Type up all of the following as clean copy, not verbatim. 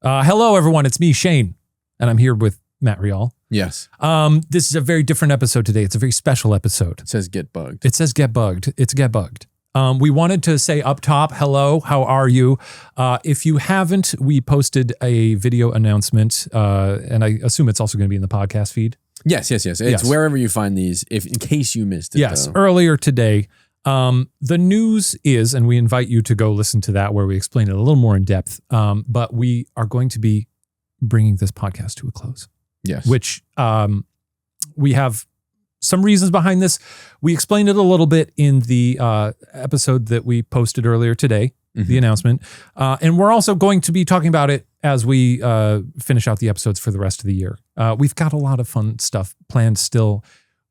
Hello, everyone. It's me, Shane, and I'm here with Matt Rial. Yes. This is a very different episode today. It's a very special episode. It says get bugged. It says get bugged. It's get bugged. We wanted to say up top, hello, how are you? If you haven't, we posted a video announcement, and I assume it's also going to be in the podcast feed. Yes. It's wherever you find these, in case you missed it. Yes, earlier today. The news is, and we invite you to go listen to that where we explain it a little more in depth, but we are going to be bringing this podcast to a close. Yes. Which we have some reasons behind this. We explained it a little bit in the episode that we posted earlier today, the announcement. And we're also going to be talking about it as we finish out the episodes for the rest of the year. We've got a lot of fun stuff planned still.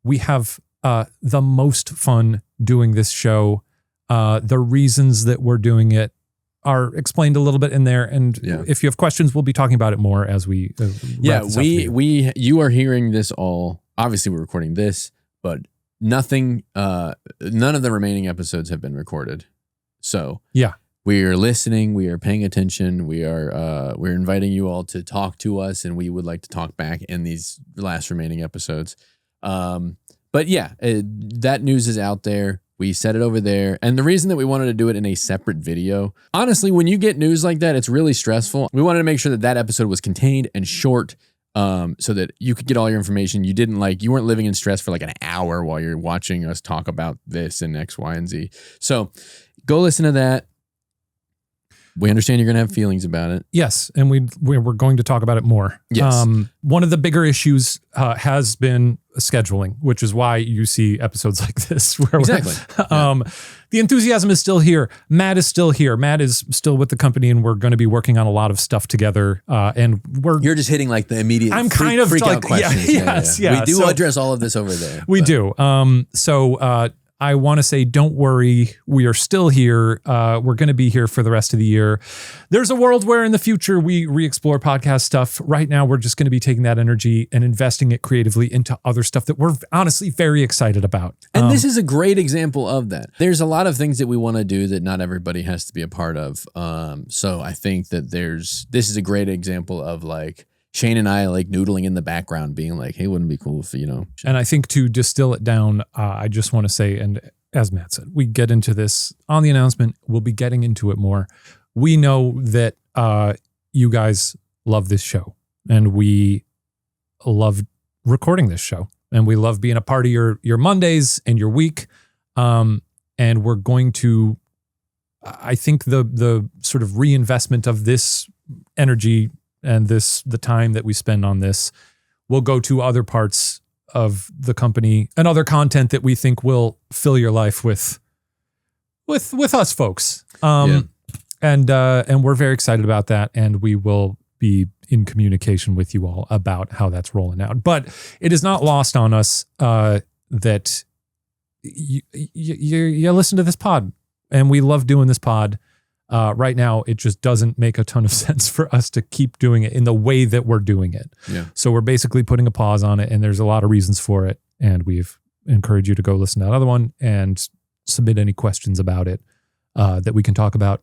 We have the most fun doing this show. The reasons that we're doing it are explained a little bit in there. And if you have questions, we'll be talking about it more as we you are hearing this all. Obviously, we're recording this, but none of the remaining episodes have been recorded. So we are listening. We are paying attention. We're inviting you all to talk to us, and we would like to talk back in these last remaining episodes. But that news is out there. We said it over there. And the reason that we wanted to do it in a separate video, honestly, when you get news like that, it's really stressful. We wanted to make sure that episode was contained and short, so that you could get all your information. You weren't living in stress for like an hour while you're watching us talk about this and X, Y, and Z. So go listen to that. We understand you're going to have feelings about it. Yes, and we're going to talk about it more. Yes. One of the bigger issues has been scheduling, which is why you see episodes like this. Exactly. The enthusiasm is still here. Matt is still here. Matt is still with the company, and we're going to be working on a lot us together. And you're just hitting like the immediate. I'm kind of freak like out questions. Yeah. We do address all of this over there. We do. So I want to say, don't worry. We are still here. We're going to be here for the rest of the year. There's a world where in the future we re-explore podcast stuff. Right now, we're just going to be taking that energy and investing it creatively into other stuff that we're honestly very excited about. And this is a great example of that. There's a lot of things that we want to do that not everybody has to be a part of. So I think that this is a great example of like Shane and I like noodling in the background being like, hey, wouldn't it be cool if, And I think to distill it down, I just want to say, and as Matt said, we get into this on the announcement. We'll be getting into it more. We know that you guys love this show, and we love recording this show, and we love being a part of your Mondays and your week. And we're going to, I think the sort of reinvestment of this energy and the time that we spend on this will go to other parts of the company and other content that we think will fill your life with us folks. And we're very excited about that. And we will be in communication with you all about how that's rolling out. But it is not lost on us that you listen to this pod, and we love doing this pod. Right now, it just doesn't make a ton of sense for us to keep doing it in the way that we're doing it. Yeah. So we're basically putting a pause on it, and there's a lot of reasons for it. And we've encouraged you to go listen to that other one and submit any questions about it that we can talk about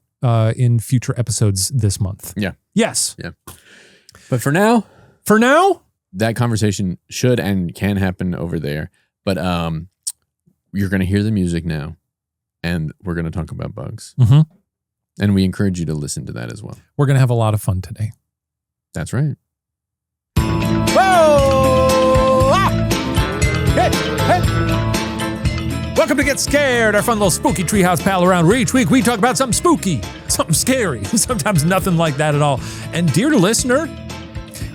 in future episodes this month. Yeah. Yes. Yeah. But for now, that conversation should and can happen over there. But you're going to hear the music now, and we're going to talk about bugs. Mm-hmm. And we encourage you to listen to that as well. We're going to have a lot of fun today. That's right. Whoa! Ah! Hey! Welcome to Get Scared, our fun little spooky treehouse pal around where each week we talk about something spooky, something scary, sometimes nothing like that at all. And dear listener,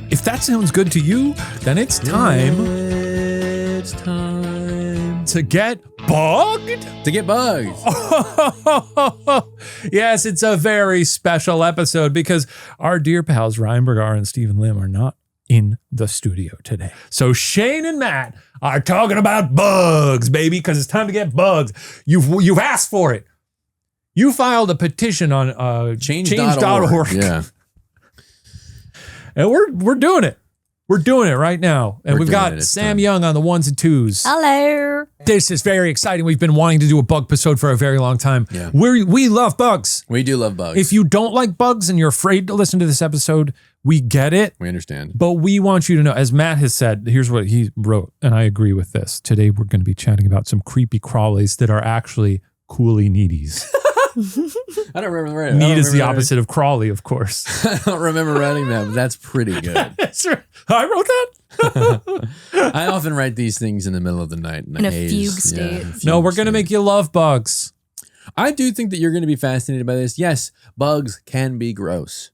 if that sounds good to you, then it's time to get bugged? To get bugged. Yes, it's a very special episode because our dear pals Ryan Bergara and Stephen Lim are not in the studio today. So Shane and Matt are talking about bugs, baby, because it's time to get bugs. You've asked for it. You filed a petition on change.org. Yeah. And we're doing it. We're doing it right now. And we've got Sam Young on the ones and twos. Hello. This is very exciting. We've been wanting to do a bug episode for a very long time. Yeah. We love bugs. We do love bugs. If you don't like bugs and you're afraid to listen to this episode, we get it. We understand. But we want you to know, as Matt has said, here's what he wrote, and I agree with this. Today we're going to be chatting about some creepy crawlies that are actually cooly needies. I don't remember writing. Need is the opposite of crawly, of course. I don't remember writing that, but that's pretty good. I wrote that? I often write these things in the middle of the night. In a fugue state. No, we're going to make you love bugs. I do think that you're going to be fascinated by this. Yes, bugs can be gross.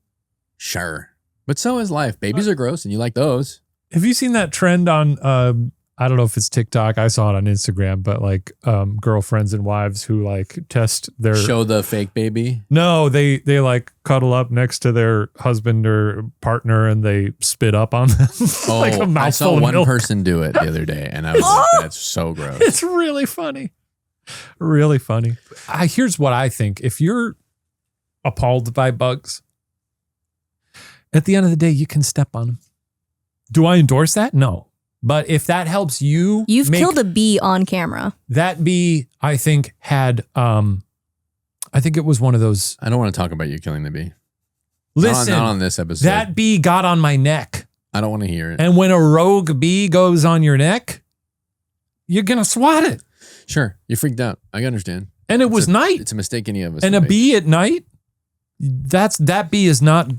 Sure. But so is life. Babies are gross and you like those. Have you seen that trend on I don't know if it's TikTok. I saw it on Instagram, but like girlfriends and wives who like test their show the fake baby. No, they like cuddle up next to their husband or partner and they spit up on them. Oh, like a mouthful I saw of one milk. person do it the other day, and I was like, "That's so gross." It's really funny, really funny. Here's what I think: if you're appalled by bugs, at the end of the day, you can step on them. Do I endorse that? No. But if that helps you, you've killed a bee on camera. That bee, I think, had, I think it was one of those. I don't want to talk about you killing the bee. Listen, not on this episode. That bee got on my neck. I don't want to hear it. And when a rogue bee goes on your neck, you're going to swat it. Sure. You freaked out. I understand. And it was night. It's a mistake any of us. And a bee at night, that bee is not,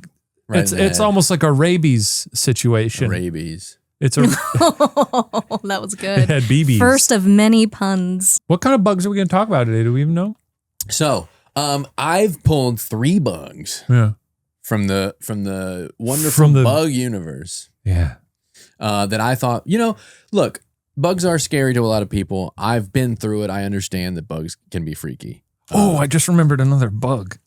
right it's almost like a rabies situation. Rabies. It's a. That was good. It had BBs. First of many puns. What kind of bugs are we going to talk about today? Do we even know? So, I've pulled 3 bugs. Yeah. From the wonderful bug universe. Yeah. That I thought, look, bugs are scary to a lot of people. I've been through it. I understand that bugs can be freaky. I just remembered another bug.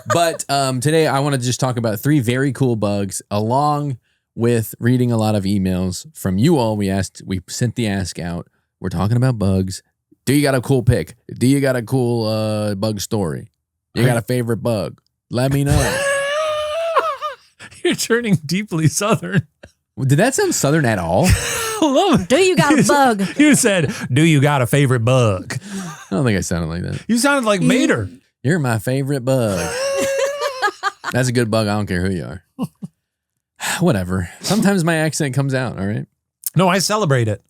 But today I want to just talk about 3 very cool bugs along with reading a lot of emails from you all. We sent the ask out. We're talking about bugs. Do you got a cool pick? Do you got a cool bug story? You got a favorite bug? Let me know. You're turning deeply Southern. Did that sound Southern at all? I love it. Do you got a bug? You said, do you got a favorite bug? I don't think I sounded like that. You sounded like Mater. You're my favorite bug. That's a good bug. I don't care who you are. Whatever. Sometimes my accent comes out. All right. No, I celebrate it.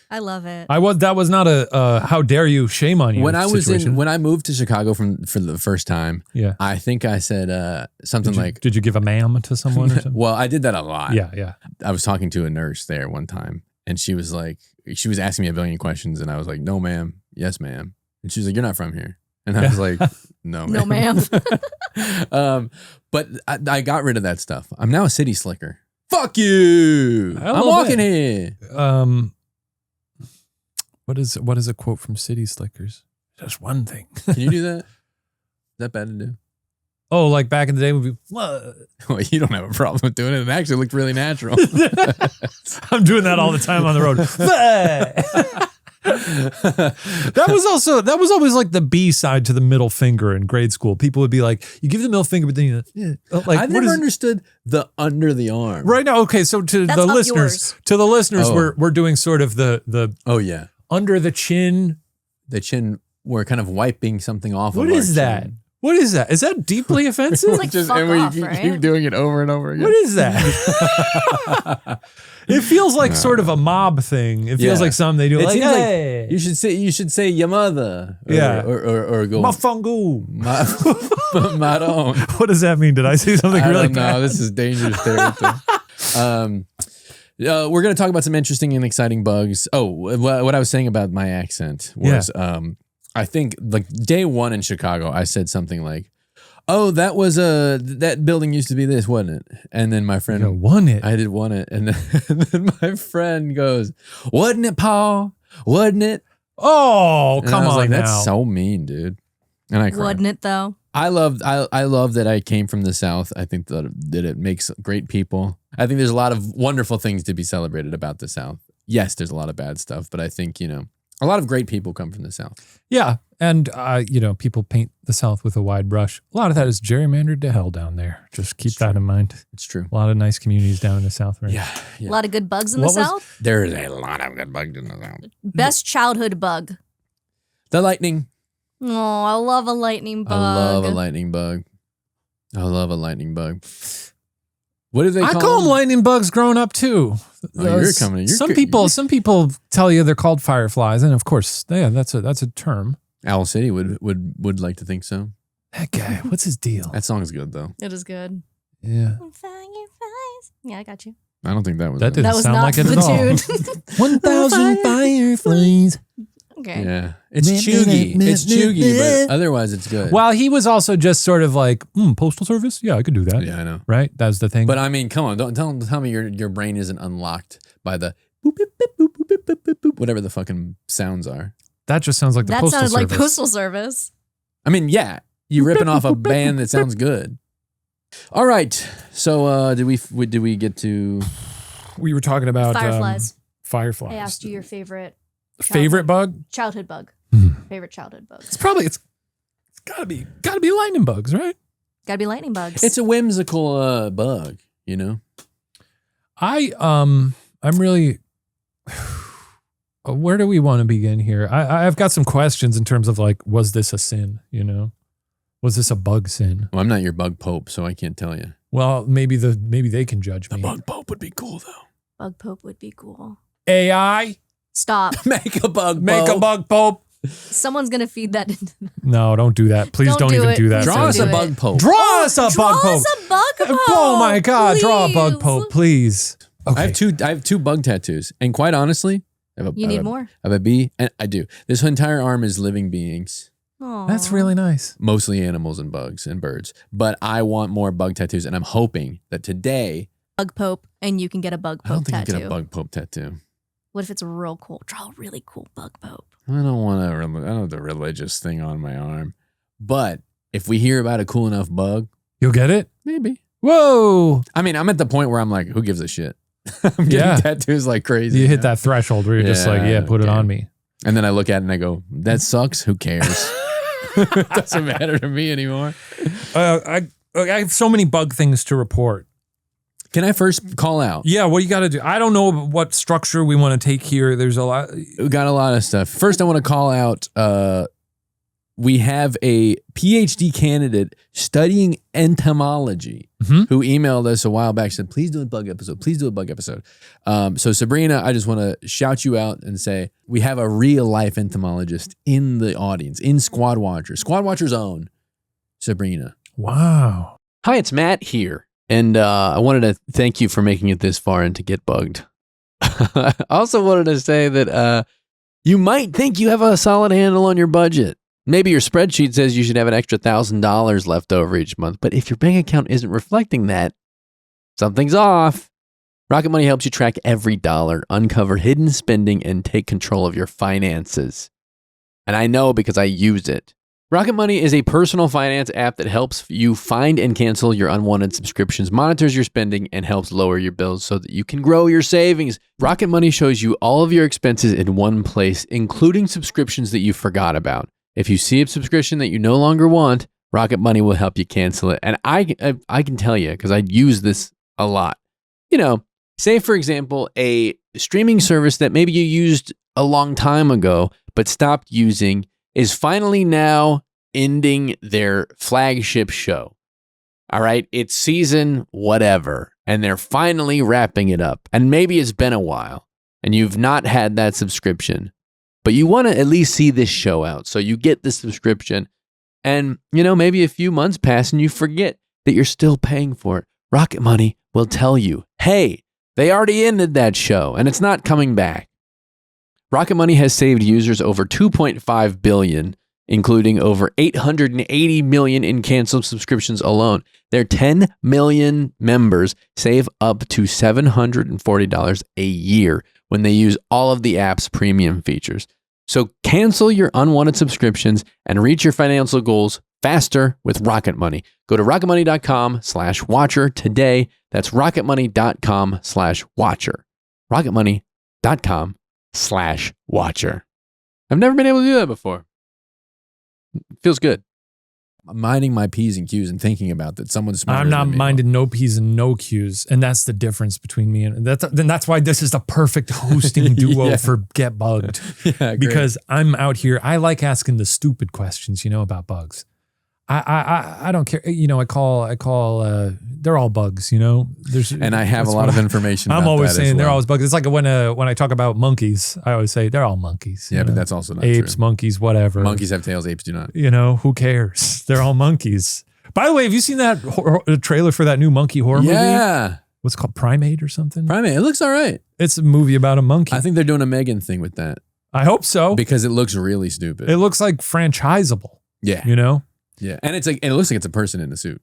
I love it. That was not a how dare you, shame on you. When I moved to Chicago for the first time, yeah, I think I said something like, "Did you give a ma'am to someone?" Or something? Well, I did that a lot. Yeah. I was talking to a nurse there one time, and she was asking me a billion questions, and I was like, "No, ma'am. Yes, ma'am." And she was like, "You're not from here." And I was like, "No, ma'am." No, ma'am. But I got rid of that stuff. I'm now a city slicker. Fuck you! I'm walking here. What is a quote from City Slickers? Just one thing. Can you do that? Is that bad to do? Oh, like back in the day would be. Well, you don't have a problem with doing it. It actually looked really natural. I'm doing that all the time on the road. That was always like the B side to the middle finger in grade school. People would be like, you give the middle finger, but then I've never understood the under the arm. Right now, okay, so to the listeners, we're doing sort of the oh yeah, under the chin. The chin, we're kind of wiping something off. What is that? Chin. What is that? Is that deeply offensive? It's like keep doing it over and over again. What is that? It feels like sort of a mob thing. It feels like something they do. Like, hey. Like you should say your mother. Or go Mafungu. Maron. What does that mean? Did I say something really bad? No, this is dangerous territory. We're going to talk about some interesting and exciting bugs. Oh, what I was saying about my accent was, I think like day 1 in Chicago, I said something like, "Oh, that was that building used to be this, wasn't it?" And then my friend won it. I did won it, and then my friend goes, "Wasn't it, Paul? Wasn't it?" Oh, come on! Like, now. That's so mean, dude. And I cried. Wasn't it though? I love that I came from the South. I think that it makes great people. I think there's a lot of wonderful things to be celebrated about the South. Yes, there's a lot of bad stuff, but I think A lot of great people come from the South. Yeah. And, people paint the South with a wide brush. A lot of that is gerrymandered to hell down there. Just keep that in mind. It's true. A lot of nice communities down in the South, right? Yeah. A lot of good bugs in the South. There's a lot of good bugs in the South. Best childhood bug. The lightning. Oh, I love a lightning bug. I love a lightning bug. What do they call them? I call them lightning bugs growing up too. Some people tell you they're called fireflies, and of course, that's a term. Owl City would like to think so. That guy, what's his deal? That song is good though. It is good. Yeah. Fireflies. Yeah, I got you. I don't think that was. That didn't sound not like it at all. 1,000 fireflies. Okay. Yeah, it's chuggy. It's chuggy, but otherwise it's good. Well, he was also just sort of like, postal service? Yeah, I could do that. Yeah, I know. Right? That's the thing. But I mean, come on. Don't tell me your brain isn't unlocked by the boop, boop, boop, boop, boop, boop, boop, boop, whatever the fucking sounds are. That just sounds like the postal service. That sounded like postal service. I mean, yeah. You're ripping off a band that sounds good. All right. So did we get to... We were talking about... Fireflies. Fireflies. I asked you your favorite bug? Childhood bug. Favorite childhood bug. It's gotta be lightning bugs, right? Gotta be lightning bugs. It's a whimsical bug, you know? I'm really... Where do we want to begin here? I've got some questions in terms of like, was this a sin, Was this a bug sin? Well, I'm not your bug pope, so I can't tell you. Well, maybe they can judge me. The bug pope would be cool, though. Bug pope would be cool. AI? Stop. Make a bug pope. Someone's going to feed that into them. No, don't do that. Please don't even do that. Draw us a bug pope. Draw us a bug pope. Draw us a bug pope. Oh my God. Please. Draw a bug pope, please. Okay. I have two bug tattoos. And quite honestly, you need more. I have a bee, and I do. This entire arm is living beings. Aww. That's really nice. Mostly animals and bugs and birds. But I want more bug tattoos, and I'm hoping that today... Bug pope, and you can get a bug pope I don't think tattoo. I get a bug pope tattoo. What if it's real cool? Draw a really cool bug pope. I don't want the religious thing on my arm. But if we hear about a cool enough bug... You'll get it? Maybe. Whoa. I mean, I'm at the point where I'm like, who gives a shit? I'm getting tattoos like crazy. You hit that threshold where you're just like, put it on me. And then I look at it and I go, that sucks. Who cares? It doesn't matter to me anymore. I have so many bug things to report. Can I first call out? Yeah, what you got to do? I don't know what structure we want to take here. There's a lot. We got a lot of stuff. First, I want to call out, we have a PhD candidate studying entomology who emailed us a while back, said, please do a bug episode. Please do a bug episode. So Sabrina, I just want to shout you out and say, we have a real life entomologist in the audience, in Squad Watcher. Squad Watcher's own Sabrina. Wow. Hi, it's Matt here. And I wanted to thank you for making it this far and to get bugged. I also wanted to say that you might think you have a solid handle on your budget. Maybe your spreadsheet says you should have an extra $1,000 left over each month, but if your bank account isn't reflecting that, something's off. Rocket Money helps you track every dollar, uncover hidden spending, and take control of your finances. And I know because I use it. Rocket Money is a personal finance app that helps you find and cancel your unwanted subscriptions, monitors your spending, and helps lower your bills so that you can grow your savings. Rocket Money shows you all of your expenses in one place, including subscriptions that you forgot about. If you see a subscription that you no longer want, Rocket Money will help you cancel it. And I can tell you, because I use this a lot. You know, say, for example, a streaming service that maybe you used a long time ago, but stopped using is finally now ending their flagship show. All right, it's season whatever, and they're finally wrapping it up. And maybe it's been a while, and you've not had that subscription. But you want to at least see this show out. So you get the subscription and, maybe a few months pass and you forget that you're still paying for it. Rocket Money will tell you, hey, they already ended that show and it's not coming back. Rocket Money has saved users over $2.5 billion, including over $880 million in canceled subscriptions alone. Their 10 million members save up to $740 a year when they use all of the app's premium features. So cancel your unwanted subscriptions and reach your financial goals faster with Rocket Money. Go to rocketmoney.com/watcher today. That's rocketmoney.com/watcher. rocketmoney.com/watcher. I've never been able to do that before. Feels good. I'm minding my P's and Q's and thinking about that someone's smarter I'm not than me. minding no P's and no Q's. And that's the difference between me and that's why this is the perfect hosting duo for Get Bugged. Yeah, great. Because I'm out here. I like asking the stupid questions, about bugs. I don't care. I call they're all bugs, And I have a lot of information about I'm always that as saying they're well. always bugs. It's like when I talk about monkeys, I always say they're all monkeys. Yeah, but that's also not apes, true. monkeys, whatever. Monkeys have tails, apes do not. Who cares? They're all monkeys. By the way, have you seen that trailer for that new monkey horror movie? Yeah. What's it called? Primate or something? Primate. It looks all right. It's a movie about a monkey. I think they're doing a Megan thing with that. I hope so. Because it looks really stupid. It looks like franchisable. Yeah. Yeah. And it looks like it's a person in a suit.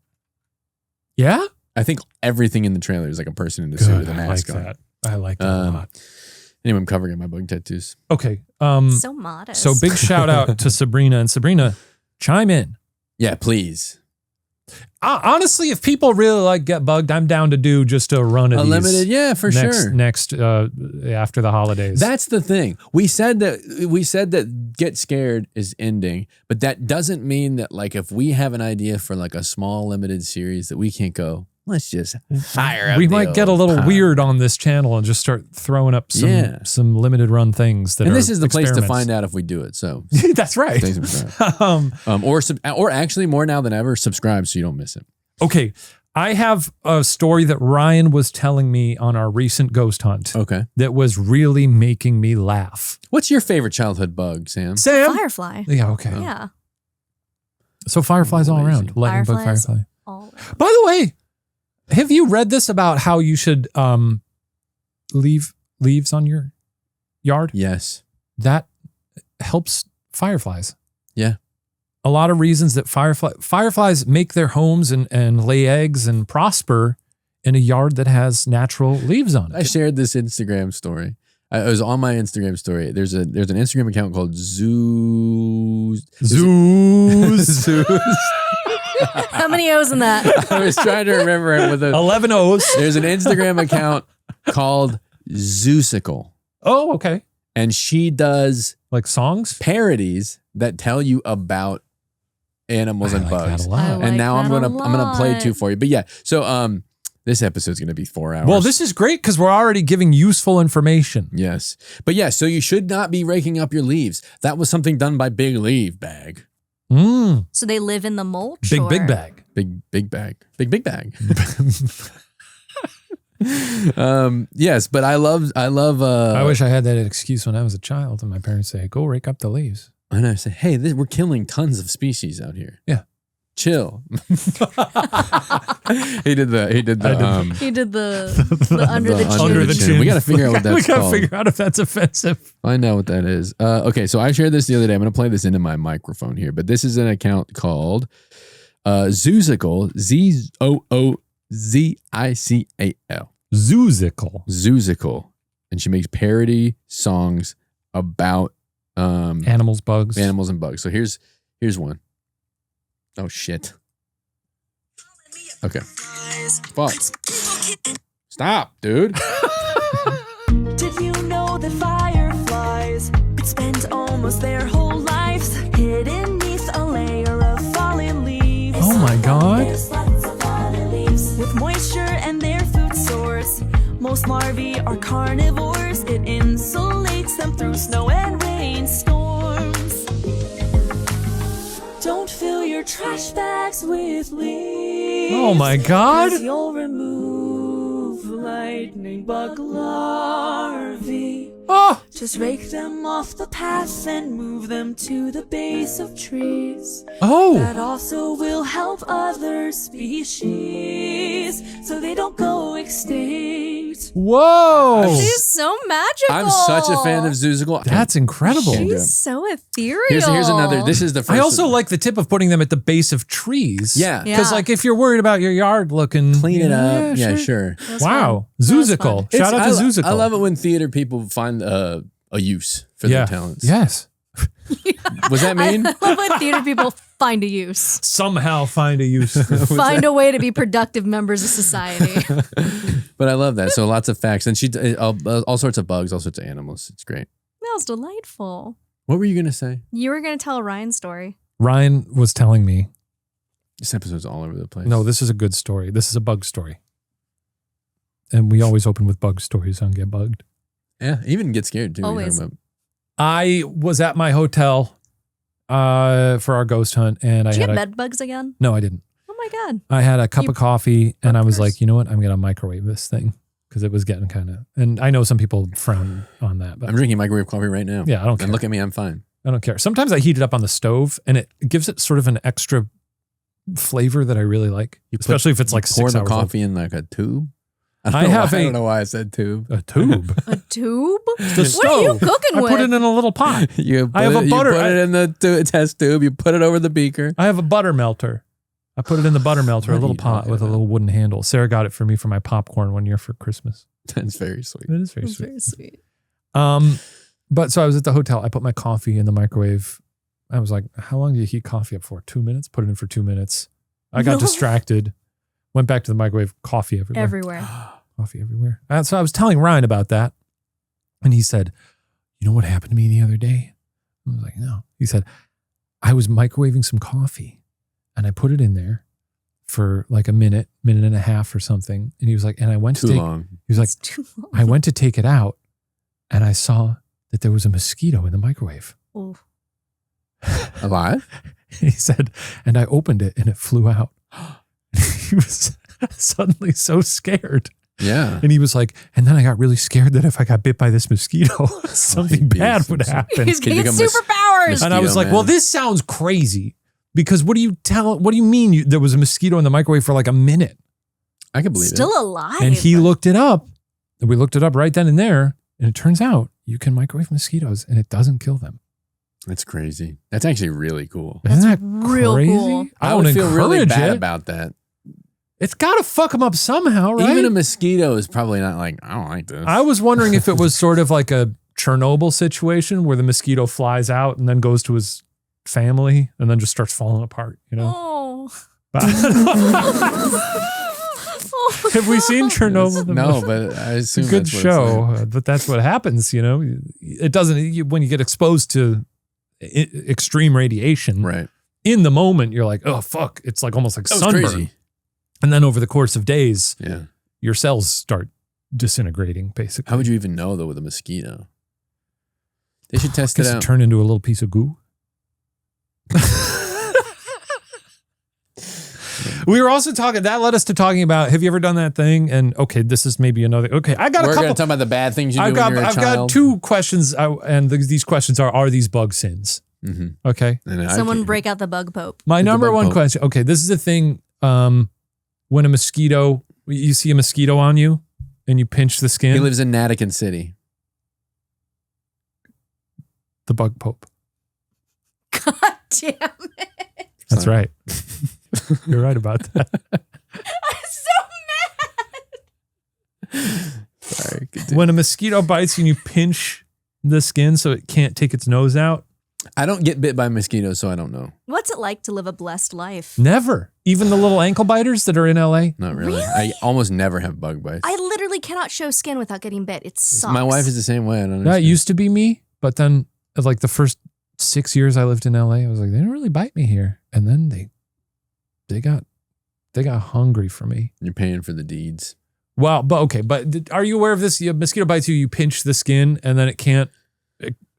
Yeah? I think everything in the trailer is like a person in a suit with a mask on. I like that a lot. Anyway, I'm covering up my bug tattoos. Okay. So modest. So big shout out to Sabrina. And Sabrina, chime in. Yeah, please. Honestly, if people really like Get Bugged, I'm down to do just a run of these. Unlimited, yeah, for sure. Next after the holidays. That's the thing. We said that Get Scared is ending, but that doesn't mean that like if we have an idea for like a small limited series that we can't go, let's just fire up. We might get a little weird on this channel and just start throwing up some limited run things that and are this is the place to experiments. find out if we do it. So that's right. Or actually more now than ever, subscribe so you don't miss it. Okay. I have a story that Ryan was telling me on our recent ghost hunt. Okay. That was really making me laugh. What's your favorite childhood bug, Sam? Firefly. Yeah, okay. Yeah. So fireflies all around. Lightning bug, Fireflies firefly. all around. By the way, have you read this about how you should leave leaves on your yard? Yes. That helps fireflies. Yeah. A lot of reasons that fireflies make their homes and lay eggs and prosper in a yard that has natural leaves on it. I shared this Instagram story. It was on my Instagram story. There's an Instagram account called Zoos. How many O's in that? I was trying to remember it with 11 O's. There's an Instagram account called Zoosicle. Oh, okay. And she does like songs, parodies that tell you about animals and bugs. That a lot. And now I'm gonna play 2 for you. But yeah, so this episode's gonna be 4 hours. Well, this is great because we're already giving useful information. Yes. But yeah, so you should not be raking up your leaves. That was something done by Big Leaf Bag. So they live in the mulch? Big bag. Big bag. Yes, but I love I wish I had that excuse when I was a child and my parents say, go rake up the leaves. And I say, hey, we're killing tons of species out here. Yeah. Chill. He did the under the chin. We got to figure out what that's called. We got to called. figure out if that's offensive. Find out what that is. Okay, so I shared this the other day. I'm going to play this into my microphone here, but this is an account called Zoozical, Zoozical. Zoozical. And she makes parody songs about animals, bugs. Animals and bugs. So here's one. Oh shit. Okay. Fuck. Stop, dude. Did you know that fireflies could spend almost their whole lives hidden beneath a layer of fallen leaves? Oh my God. There's lots of fallen leaves with moisture and their food source. Most larvae are carnivores. It insulates them through snow and rainstorms. Don't fill your trash bags with leaves. Oh my God. 'Cause you'll remove lightning bug larvae. Oh. Just rake them off the path and move them to the base of trees. Oh. That also will help other species so they don't go extinct. Whoa. She's so magical. I'm such a fan of Zoozical. That's incredible. She's so ethereal. Here's another. This is the first. I also like the tip of putting them at the base of trees. Yeah. Because like if you're worried about your yard looking. Clean it up. Yeah, sure. Wow. Zoozical. Shout out to Zoozical. I love it when theater people find a use for their talents. Yes. Was that mean? I love when theater people find a use. Somehow find a use. Find a way to be productive members of society. But I love that. So lots of facts. And she all sorts of bugs, all sorts of animals. It's great. That was delightful. What were you going to say? You were going to tell Ryan's story. Ryan was telling me. This episode's all over the place. No, this is a good story. This is a bug story. And we always open with bug stories on Get Bugged. Yeah, even Get Scared, too. Always. I was at my hotel for our ghost hunt. And Did you had get bed bugs again? No, I didn't. Oh my God. I had a cup of coffee and I was buggers. like, you know what? I'm going to microwave this thing because it was getting kind of, and I know some people frown on that, but I'm drinking microwave coffee right now. yeah, I don't care. And look at me, I'm fine. I don't care. Sometimes I heat it up on the stove and it gives it sort of an extra flavor that I really like, especially if it's like 6 Pour hours the old. coffee in like a tube. I don't know why I said tube. A tube. A tube? The What are you stove. cooking I with? put it in a little pot. You I have a butter. You put it in the test tube. You put it over the beaker. I have a butter melter. I put it in the butter melter, a What are little you pot talking with a about? little wooden handle. Sarah got it for me for my popcorn one year for Christmas. That's very sweet. It is very That's sweet. very sweet. But so I was at the hotel. I put my coffee in the microwave. I was like, how long do you heat coffee up for? 2 minutes? Put it in for 2 minutes. I got No. distracted. Went back to the microwave. Coffee everywhere. Everywhere. Coffee everywhere. And so I was telling Ryan about that. And he said, you know what happened to me the other day? I was like, no. He said, I was microwaving some coffee and I put it in there for like a minute and a half or something. And he was like, and I went Too to take, long. he was like, It's too long. I went to take it out and I saw that there was a mosquito in the microwave. Ooh. Alive? He said, and I opened it and it flew out. He was suddenly so scared. Yeah. And he was like, and then I got really scared that if I got bit by this mosquito, something he'd be bad some- would happen. He's getting become superpowers. And I was mosquito like, man. well, this sounds crazy because what do you mean there was a mosquito in the microwave for like a minute? I can believe Still it. alive. And he looked it up. And we looked it up right then and there. And it turns out you can microwave mosquitoes and it doesn't kill them. That's crazy. That's actually really cool. Isn't that real crazy? cool. I would feel really encourage bad it. about that. It's got to fuck them up somehow, right? Even a mosquito is probably not like, I don't like this. I was wondering if it was sort of like a Chernobyl situation where the mosquito flies out and then goes to his family and then just starts falling apart, you know? Oh. Have we seen Chernobyl? No, but I It's a assume good that's what show, it's like. but that's what happens, you know? It doesn't, when you get exposed to extreme radiation, Right. in the moment, you're like, oh, fuck. It's like almost like That was sunburn. crazy. And then over the course of days, Yeah. your cells start disintegrating, basically. How would you even know though with a mosquito? They should test it Does it out. turn into a little piece of goo? We were also talking, that led us to talking about, have you ever done that thing? And okay, this is maybe another, okay, I got We're a going to couple. talk about the bad things you do I've when you're a got child. 2 questions, and these questions are these bug sins? Mm-hmm. Okay. Someone break out the bug pope. My Hit the number bug one poke. question, okay, this is the thing, when a mosquito, you see a mosquito on you, and you pinch the skin, He lives in Natican City. the bug pope. God damn it. That's Sorry. right. You're right about that. I'm so mad. Sorry. continue. When a mosquito bites you and you pinch the skin so it can't take its nose out, I don't get bit by mosquitoes, so I don't know. What's it like to live a blessed life? never. Even the little ankle biters that are in LA. Not really. Really? I almost never have bug bites. I literally cannot show skin without getting bit. It sucks. My wife is the same way. I don't That understand. used to be me, but then like the first 6 years I lived in LA, I was like, they didn't really bite me here. And then they got hungry for me. You're paying for the deeds. Well, but okay, but are you aware of this? A mosquito bites you, you pinch the skin, and then it can't.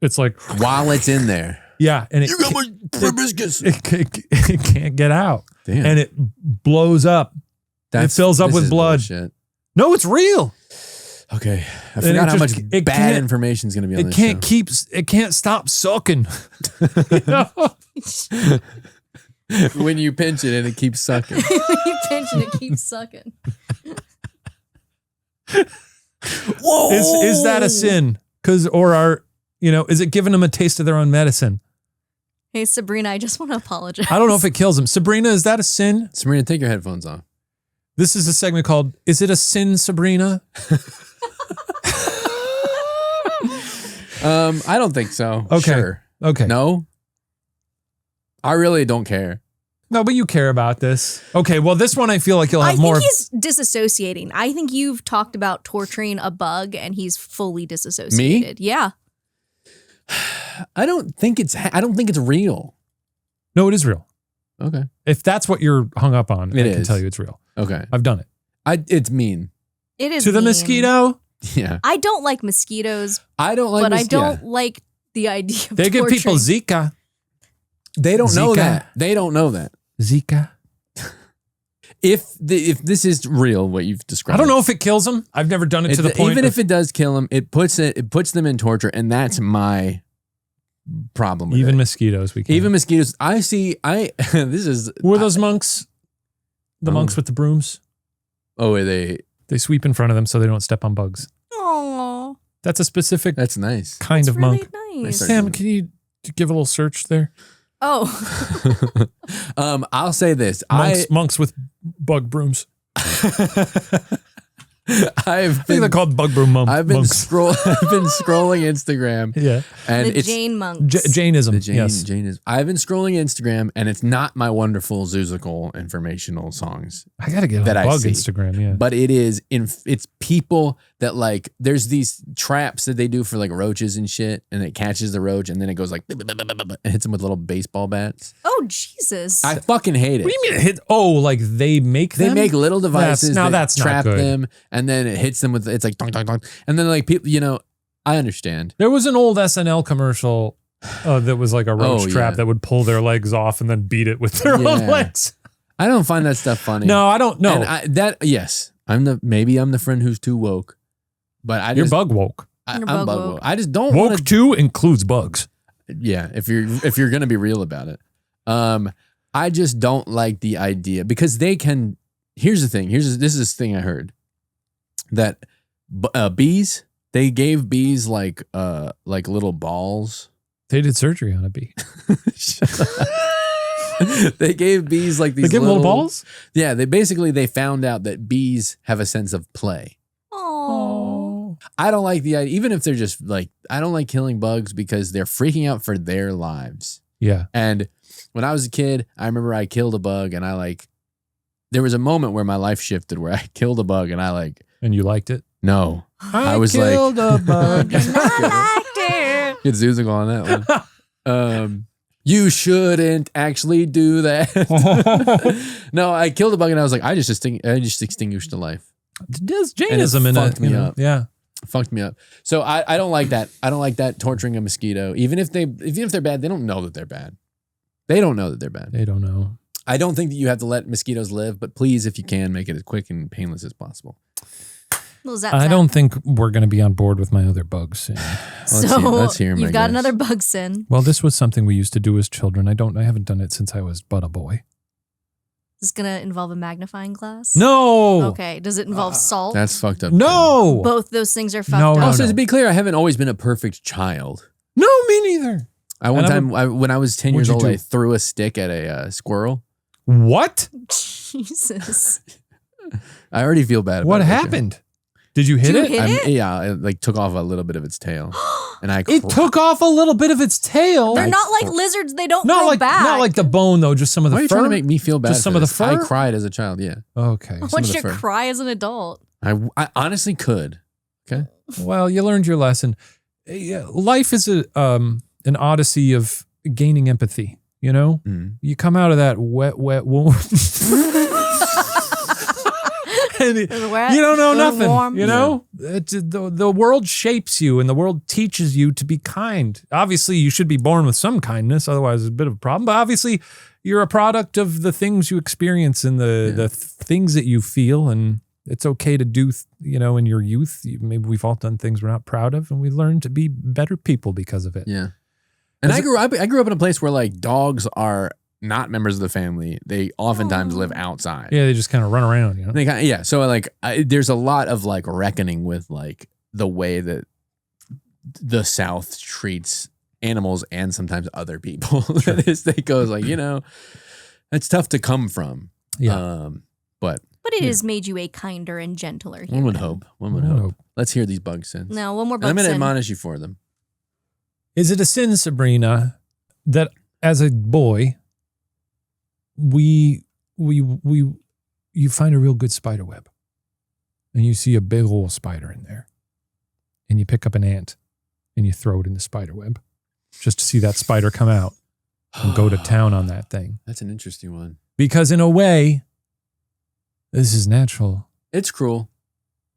It's like While it's in there. yeah, and it You got my proboscis. it can't get out, Damn. and it blows up. fills up this with is blood. bullshit. No, it's real. Okay. I And forgot it how much just- it bad can't- information is going to be on It this can't show. keep. It can't stop sucking. You know? When you pinch it and it keeps sucking. You pinch and it keeps sucking. Whoa. Is that a sin? Is it giving them a taste of their own medicine? Hey, Sabrina, I just want to apologize. I don't know if it kills them. Sabrina, is that a sin? Sabrina, take your headphones off. This is a segment called "Is It a Sin, Sabrina?" I don't think so. Okay. Sure. Okay. No. I really don't care. No, but you care about this. Okay, well, this one I feel like you'll I have think more. he's disassociating. I think you've talked about torturing a bug and he's fully disassociated. Yeah. I don't think it's real. No, it is real. Okay. If that's what you're hung up on, I can tell you it's real. Okay. I've done it. It's mean. It is to the mean. mosquito. Yeah. I don't like mosquitoes. I don't like but I don't like the idea of They give torturing. people Zika. They don't know Zika. that. They don't know that. Zika. If this is real, what you've described, I don't know if it kills them. I've never done it to the point. Even if it does kill them, it puts them in torture, and that's my problem. With even it. mosquitoes, we can't. Even mosquitoes. This is. Were those monks? The monks with the brooms. Oh, are they? They sweep in front of them so they don't step on bugs. Aww. That's a specific That's nice. kind of really monk. nice. Sam, can you give a little search there? Oh. I'll say this. Monks with bug brooms. I think been they're called bug broom monks. I've been scrolling Instagram. Yeah. And the it's Jane monks. Jainism. the Jane, Yes. Jainism. I've been scrolling Instagram, and it's not my wonderful Zoozical informational songs. I gotta get on that I bug see. Instagram. Yeah. But it's people that like, there's these traps that they do for like roaches and shit, and it catches the roach, and then it goes like, and hits them with little baseball bats. Oh, Jesus. I fucking hate it. What do you mean it hit? Oh, like they make them? They make little devices that's that trap not good. them, and then it hits them with, it's like, donk, donk, donk. And then like people, I understand. There was an old SNL commercial that was like a roach trap that would pull their legs off and then beat it with their own legs. I don't find that stuff funny. No, I don't know. Yes, maybe I'm the friend who's too woke, but You're bug woke. I'm You're bug bug woke. woke. I just don't Woke want to. too includes bugs. Yeah, if you're gonna be real about it, I just don't like the idea because they can. Here's the thing. This is this thing I heard that bees. They gave bees like little balls. They did surgery on a bee. They gave bees like these They give little balls? Yeah, they found out that bees have a sense of play. Oh. I don't like the idea, even if they're just like, I don't like killing bugs because they're freaking out for their lives. Yeah. And when I was a kid, I remember I killed a bug and there was a moment where my life shifted where I killed a bug and And you liked it? no. I was killed a bug. Get Zoozical on that one. You shouldn't actually do that. No, I killed a bug and I was like, I just extinguished a life. Does Jainism in it? Fucked me up. Yeah. Fucked me up. So I don't like that. I don't like that torturing a mosquito. Even if they're bad, they don't know that they're bad. They don't know that they're bad. They don't know. I don't think that you have to let mosquitoes live, but please, if you can, make it as quick and painless as possible. Well, zap, I zap. don't think we're going to be on board with my other bugs soon. Let's hear 'em, I you've got guess. another bug sin. Well, this was something we used to do as children. I haven't done it since I was but a boy. Is this gonna involve a magnifying glass? No. Okay. Does it involve salt? That's fucked up. No. Both those things are fucked No, up. no, Also, no. to be clear, I haven't always been a perfect child. No, me neither. When I was 10 What'd years you old, do? I threw a stick at a squirrel. What? Jesus. I already feel bad about What it. happened? Did you hit Did it? you hit it? Yeah, it like took off a little bit of its tail. And It took off a little bit of its tail. They're not like lizards. They don't Not grow like back. not like the bone though. Just some of the Why are you fur. trying to make me feel bad? Just some for of the this? fur? I cried as a child, yeah. Okay. I some want of you the to fur. cry as an adult. I honestly could. Okay. Well, you learned your lesson. Life is an odyssey of gaining empathy. You know, you come out of that wet womb. And you don't know nothing. Warm. You know, the world shapes you, and the world teaches you to be kind. Obviously, you should be born with some kindness, otherwise, it's a bit of a problem. But obviously, you're a product of the things you experience and the things that you feel, and it's okay to do. In your youth, maybe we've all done things we're not proud of, and we learn to be better people because of it. Yeah. And I grew up in a place where like dogs are not members of the family. They oftentimes live outside. Yeah, they just kind of run around. You know. They kinda, yeah. So like, there's a lot of like reckoning with like the way that the South treats animals and sometimes other people. It goes like, it's tough to come from. Yeah. But it has made you a kinder and gentler human. one would hope. One would hope. Let's hear these bug sins. No, one more And bug I'm going to sin. admonish you for them. Is it a sin, Sabrina, that as a boy, you find a real good spider web, and you see a big old spider in there, and you pick up an ant, and you throw it in the spider web, just to see that spider come out and go to town on that thing. That's an interesting one. Because in a way, this is natural. It's cruel.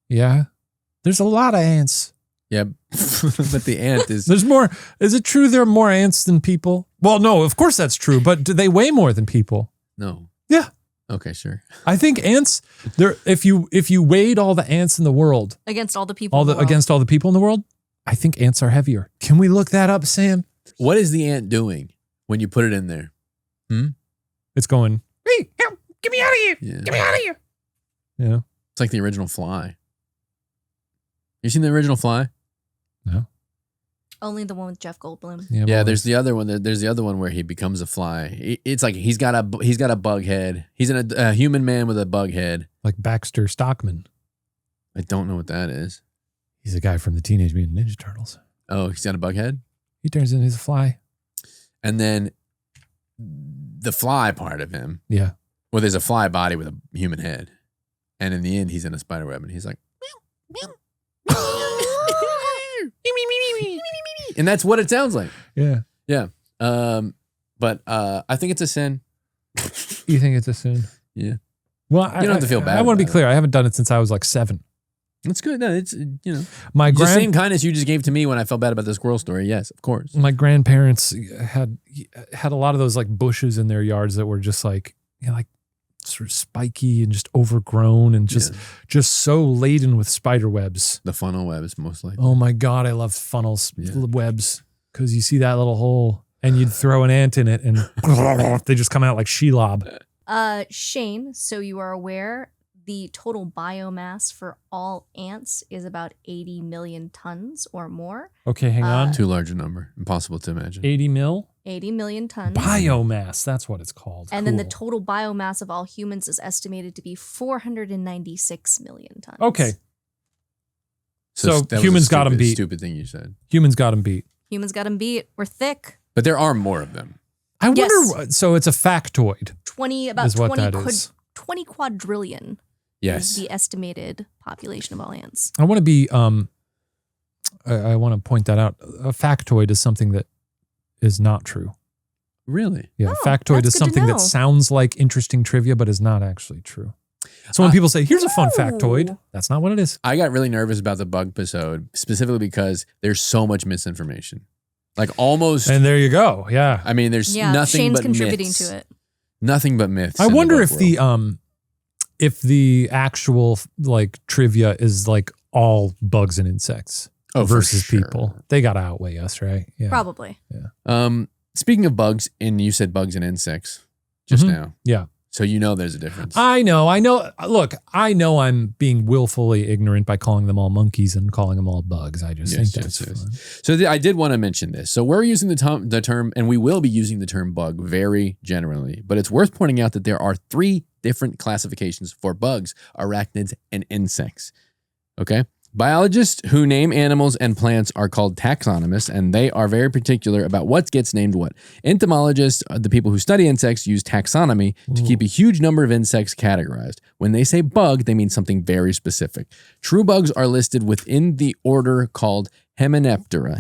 Yeah. There's a lot of ants. Yeah, but the ant is... There's more. Is it true there are more ants than people? Well, no, of course that's true, but do they weigh more than people? No. Yeah. Okay, sure. I think ants, if you weighed all the ants in the world... Against all the people in the world. Against all the people in the world, I think ants are heavier. Can we look that up, Sam? What is the ant doing when you put it in there? It's going, hey, help, get me out of here. Yeah. Get me out of here. Yeah. It's like the original Fly. You seen the original Fly? No. Only the one with Jeff Goldblum. Yeah, there's the other one. There's the other one where he becomes a fly. It's like he's got a bug head. He's a human man with a bug head. Like Baxter Stockman. I don't know what that is. He's a guy from the Teenage Mutant Ninja Turtles. Oh, he's got a bug head? He turns into a fly. And then the fly part of him. Yeah. Well, there's a fly body with a human head. And in the end, he's in a spider web and he's like, meow, meow. And that's what it sounds like. Yeah. Yeah. But I think it's a sin. You think it's a sin? Yeah. Well, you don't have to feel bad. I want to be clear. I haven't done it since I was like 7. That's good. No, it's, the same kindness you just gave to me when I felt bad about the squirrel story. Yes, of course. My grandparents had a lot of those like bushes in their yards that were just like, like sort of spiky and just overgrown and just so laden with spider webs. The funnel webs, most likely. Oh my God, I love funnels webs because you see that little hole and you'd throw an ant in it and they just come out like Shelob. Shane, so you are aware, the total biomass for all ants is about 80 million tons or more. Okay, hang on. Too large a number. Impossible to imagine. 80 mil? 80 million tons. Biomass, that's what it's called. And then the total biomass of all humans is estimated to be 496 million tons. Okay. So that was humans got them beat. Stupid thing you said. Humans got them beat. Humans got them beat. We're thick. But there are more of them. I wonder, so it's a factoid. 20 quadrillion. Yes. Is the estimated population of all ants. I want to be, I want to point that out. A factoid is something that is not true. Really? Yeah. Factoid is something that sounds like interesting trivia, but is not actually true. So when people say, here's a fun factoid, that's not what it is. I got really nervous about the bug episode, specifically because there's so much misinformation. Like almost. And there you go. Yeah. I mean, there's nothing Shane's but contributing myths. to it. Nothing but myths. I wonder if the actual like trivia is like all bugs and insects versus people. They got to outweigh us, right? Yeah. Probably. Yeah. Speaking of bugs, and you said bugs and insects just now. Yeah. So you know there's a difference. I know. Look, I know I'm being willfully ignorant by calling them all monkeys and calling them all bugs. I just think that's fun. So I did want to mention this. So we're using the term, and we will be using the term bug very generally, but it's worth pointing out that there are 3 different classifications for bugs, arachnids, and insects. Okay? Biologists who name animals and plants are called taxonomists, and they are very particular about what gets named what. Entomologists, the people who study insects, use taxonomy to keep a huge number of insects categorized. When they say bug, they mean something very specific. True bugs are listed within the order called Hymenoptera.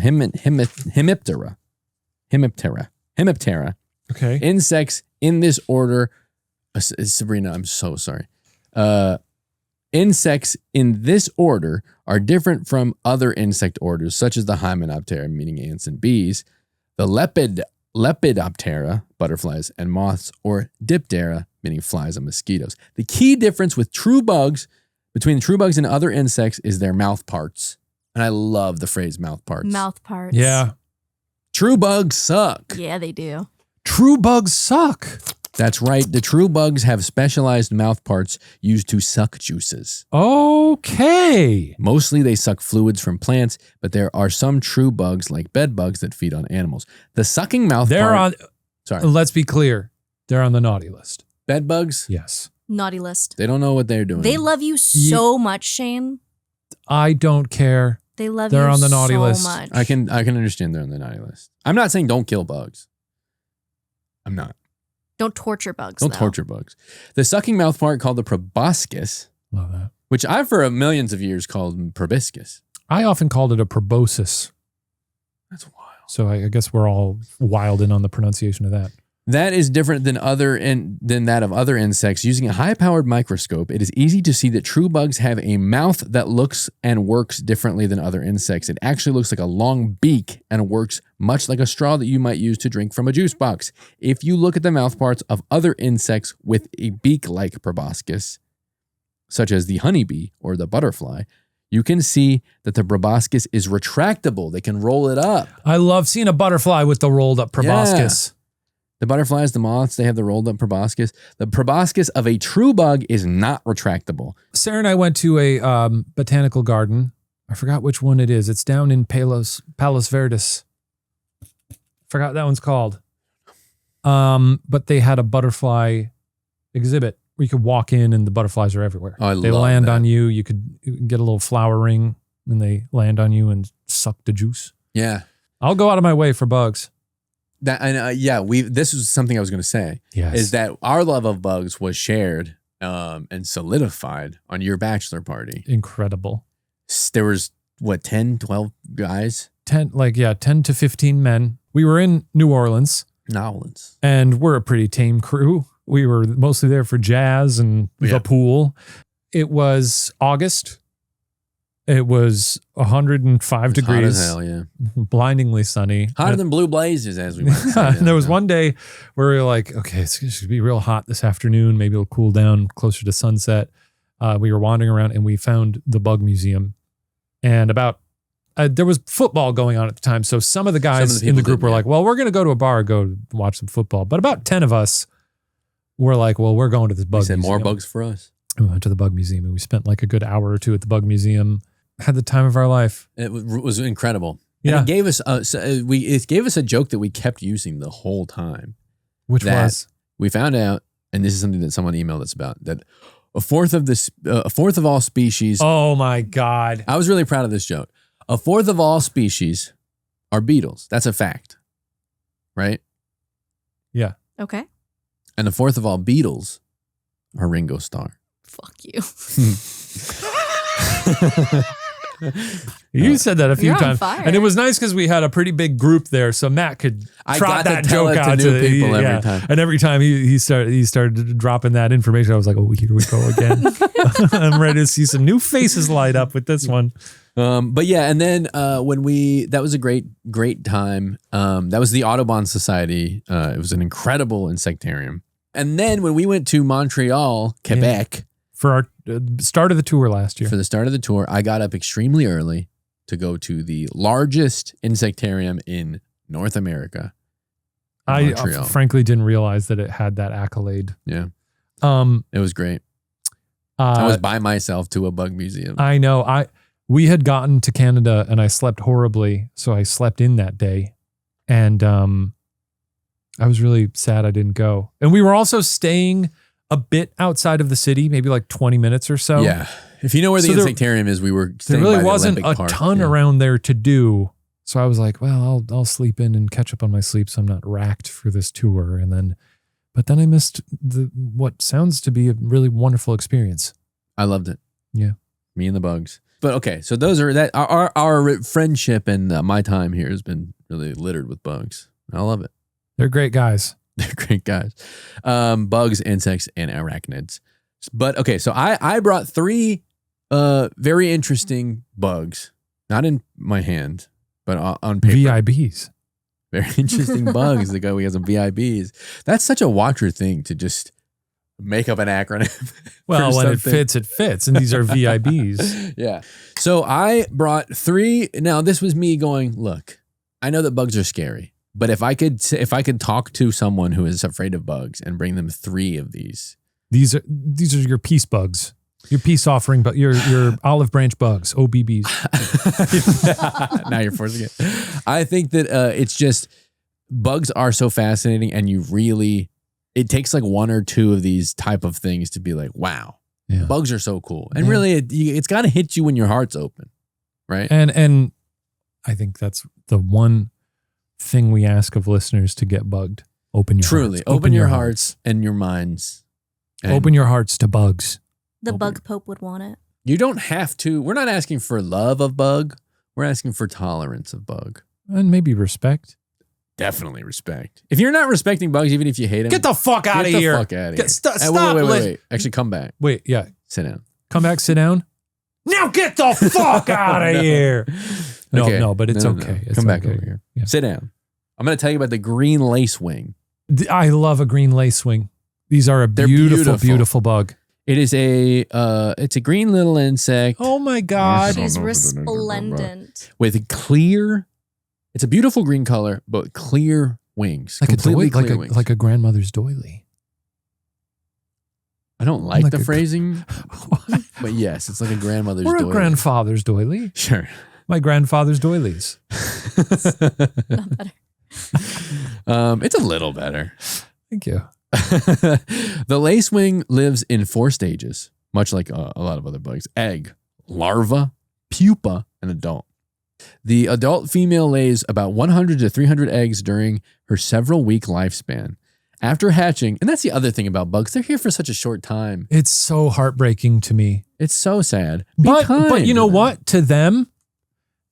Hemiptera. Okay. Insects in this order, Sabrina, I'm so sorry. Insects in this order are different from other insect orders, such as the Hymenoptera, meaning ants and bees, the Lepidoptera, butterflies and moths, or Diptera, meaning flies and mosquitoes. The key difference with between true bugs and other insects is their mouth parts. And I love the phrase mouth parts. Mouth parts. Yeah. True bugs suck. Yeah, they do. True bugs suck. That's right. The true bugs have specialized mouth parts used to suck juices. Okay. Mostly they suck fluids from plants, but there are some true bugs like bed bugs that feed on animals. The sucking mouth Sorry. Let's be clear. They're on the naughty list. Bed bugs? Yes. Naughty list. They don't know what they're doing. They love you so much, Shane. I don't care. They love they're you on the naughty so list. much. I can understand they're on the naughty list. I'm not saying don't kill bugs. I'm not. Don't torture bugs, Don't torture bugs. The sucking mouth part called the proboscis, Love that. which I've for millions of years called proboscis. I often called it a proboscis. That's wild. So I guess we're all wild in on the pronunciation of that. That is different than that of other insects. Using a high-powered microscope, it is easy to see that true bugs have a mouth that looks and works differently than other insects. It actually looks like a long beak and works much like a straw that you might use to drink from a juice box. If you look at the mouth parts of other insects with a beak-like proboscis, such as the honeybee or the butterfly, you can see that the proboscis is retractable. They can roll it up. I love seeing a butterfly with the rolled up proboscis. Yeah. The butterflies, the moths, they have the rolled up proboscis. The proboscis of a true bug is not retractable. Sarah and I went to a botanical garden. I forgot which one it is. It's down in Palos Verdes. Forgot that one's called. But they had a butterfly exhibit where you could walk in and the butterflies are everywhere. Oh, they land on you. You could get a little flower ring and they land on you and suck the juice. Yeah. I'll go out of my way for bugs. This was something I was going to say. Yes. Is that our love of bugs was shared and solidified on your bachelor party. Incredible. There was, 10, 12 guys? 10 to 15 men. We were in New Orleans. And we're a pretty tame crew. We were mostly there for jazz and the pool. It was August. It was 105 degrees. Hot as hell, yeah. Blindingly sunny. Hotter than blue blazes, as we might say. And there was one day where we were like, okay, it's going to be real hot this afternoon. Maybe it'll cool down closer to sunset. We were wandering around and we found the bug museum. And there was football going on at the time. So some of the guys in the group were like, well, we're going to go to a bar, go watch some football. But about 10 of us were like, well, we're going to this bug museum. More bugs for us. We went to the bug museum and we spent like a good hour or two at the bug museum. Had the time of our life. It was incredible. Yeah. And it gave us a joke that we kept using the whole time. Which was? We found out, and this is something that someone emailed us about, that a fourth of all species. Oh my God. I was really proud of this joke. A fourth of all species are beetles. That's a fact. Right? Yeah. Okay. And a fourth of all beetles are Ringo Starr. Fuck you. You said that a few You're on times. fire. And it was nice because we had a pretty big group there. So Matt could trot that joke out to new people every time. And every time he started dropping that information, I was like, oh, here we go again. I'm ready to see some new faces light up with this one. But yeah, and then that was a great time. That was the Audubon Society. It was an incredible insectarium. And then when we went to Montreal, Quebec, for our start of the tour last year. For the start of the tour, I got up extremely early to go to the largest insectarium in North America. I frankly didn't realize that it had that accolade. Yeah. It was great. I was by myself to a bug museum. I know. We had gotten to Canada and I slept horribly. So I slept in that day. And I was really sad I didn't go. And we were also staying a bit outside of the city, maybe like 20 minutes or so. Yeah. If you know where the insectarium is, we were staying there really by wasn't the Olympic a Park. ton around there to do. So I was like, well, I'll sleep in and catch up on my sleep so I'm not racked for this tour. But then I missed what sounds to be a really wonderful experience. I loved it. Yeah. Me and the bugs. But okay, so those are that. Our friendship and my time here has been really littered with bugs. I love it. They're great guys. They're great guys. Bugs, insects, and arachnids. But okay, so I brought 3 very interesting bugs, not in my hand, but on paper. VIBs. Very interesting bugs. The guy we got some VIBs. That's such a Watcher thing to just make up an acronym. Well, when it fits, it fits. And these are VIBs. Yeah. So I brought 3. Now this was me going, look, I know that bugs are scary. But if I could talk to someone who is afraid of bugs and bring them 3 of these are your peace bugs, your peace offering, but your olive branch bugs, OBBs. Now you're forcing it. I think that it's just bugs are so fascinating, and it takes like 1 or 2 of these type of things to be like, wow, bugs are so cool, and really it's got to hit you when your heart's open, right? And I think that's the one thing we ask of listeners to get bugged. Open your hearts and your minds. Open your hearts to bugs. The bug pope would want it. You don't have to. We're not asking for love of bug. We're asking for tolerance of bug. And maybe respect. Definitely respect. If you're not respecting bugs, even if you hate them, Get the fuck out of here. Get the fuck out of here. Stop. Wait. Actually, come back. Wait, yeah. Sit down. Come back, sit down. Now get the fuck out of here. No, but it's okay. It's come back okay. over here. Yeah. Sit down. I'm going to tell you about the green lacewing. I love a green lacewing. These are They're beautiful bug. It is it's a green little insect. Oh my God. She's resplendent. With clear, it's a beautiful green color, but clear wings. Like completely clear wings. like a grandmother's doily. I don't like the phrasing, but yes, it's like a grandmother's doily. Or a grandfather's doily. Sure. My grandfather's doilies. Not better. It's a little better. Thank you. The lacewing lives in 4 stages, much like a lot of other bugs: egg, larva, pupa, and adult. The adult female lays about 100 to 300 eggs during her several-week lifespan. After hatching, and that's the other thing about bugs, they're here for such a short time. It's so heartbreaking to me. It's so sad. But you know what? To them,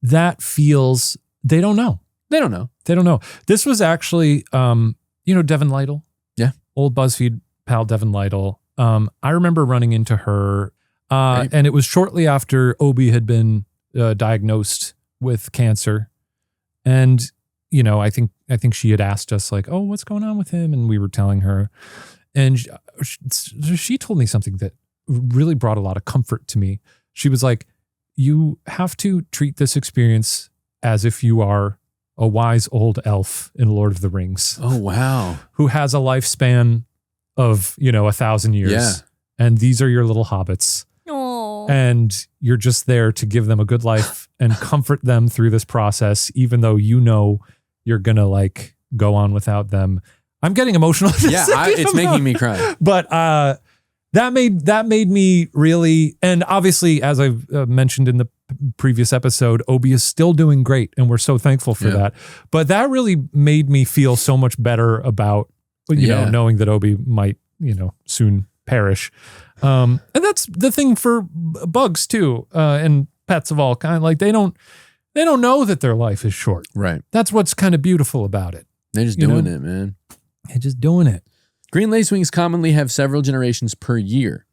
that feels, they don't know. They don't know. They don't know. This was actually, Devin Lytle. Yeah. Old BuzzFeed pal Devin Lytle. I remember running into her, Right. and it was shortly after Obi had been diagnosed with cancer. And, I think she had asked us like, oh, what's going on with him? And we were telling her. And she told me something that really brought a lot of comfort to me. She was like, you have to treat this experience as if you are a wise old elf in Lord of the Rings. Oh, wow. Who has a lifespan of, 1,000 years. Yeah. And these are your little hobbits. Oh. And you're just there to give them a good life and comfort them through this process, even though you're going to go on without them. I'm getting emotional. Yeah, it's making me cry. But that made me really, and obviously, as I've mentioned in the previous episode, Obi is still doing great, and we're so thankful for that. But that really made me feel so much better about, knowing that Obi might, soon perish. And that's the thing for bugs too, and pets of all kinds. Like they don't know that their life is short. Right. That's what's kind of beautiful about it. They're just doing it, man. They're just doing it. Green lacewings commonly have several generations per year.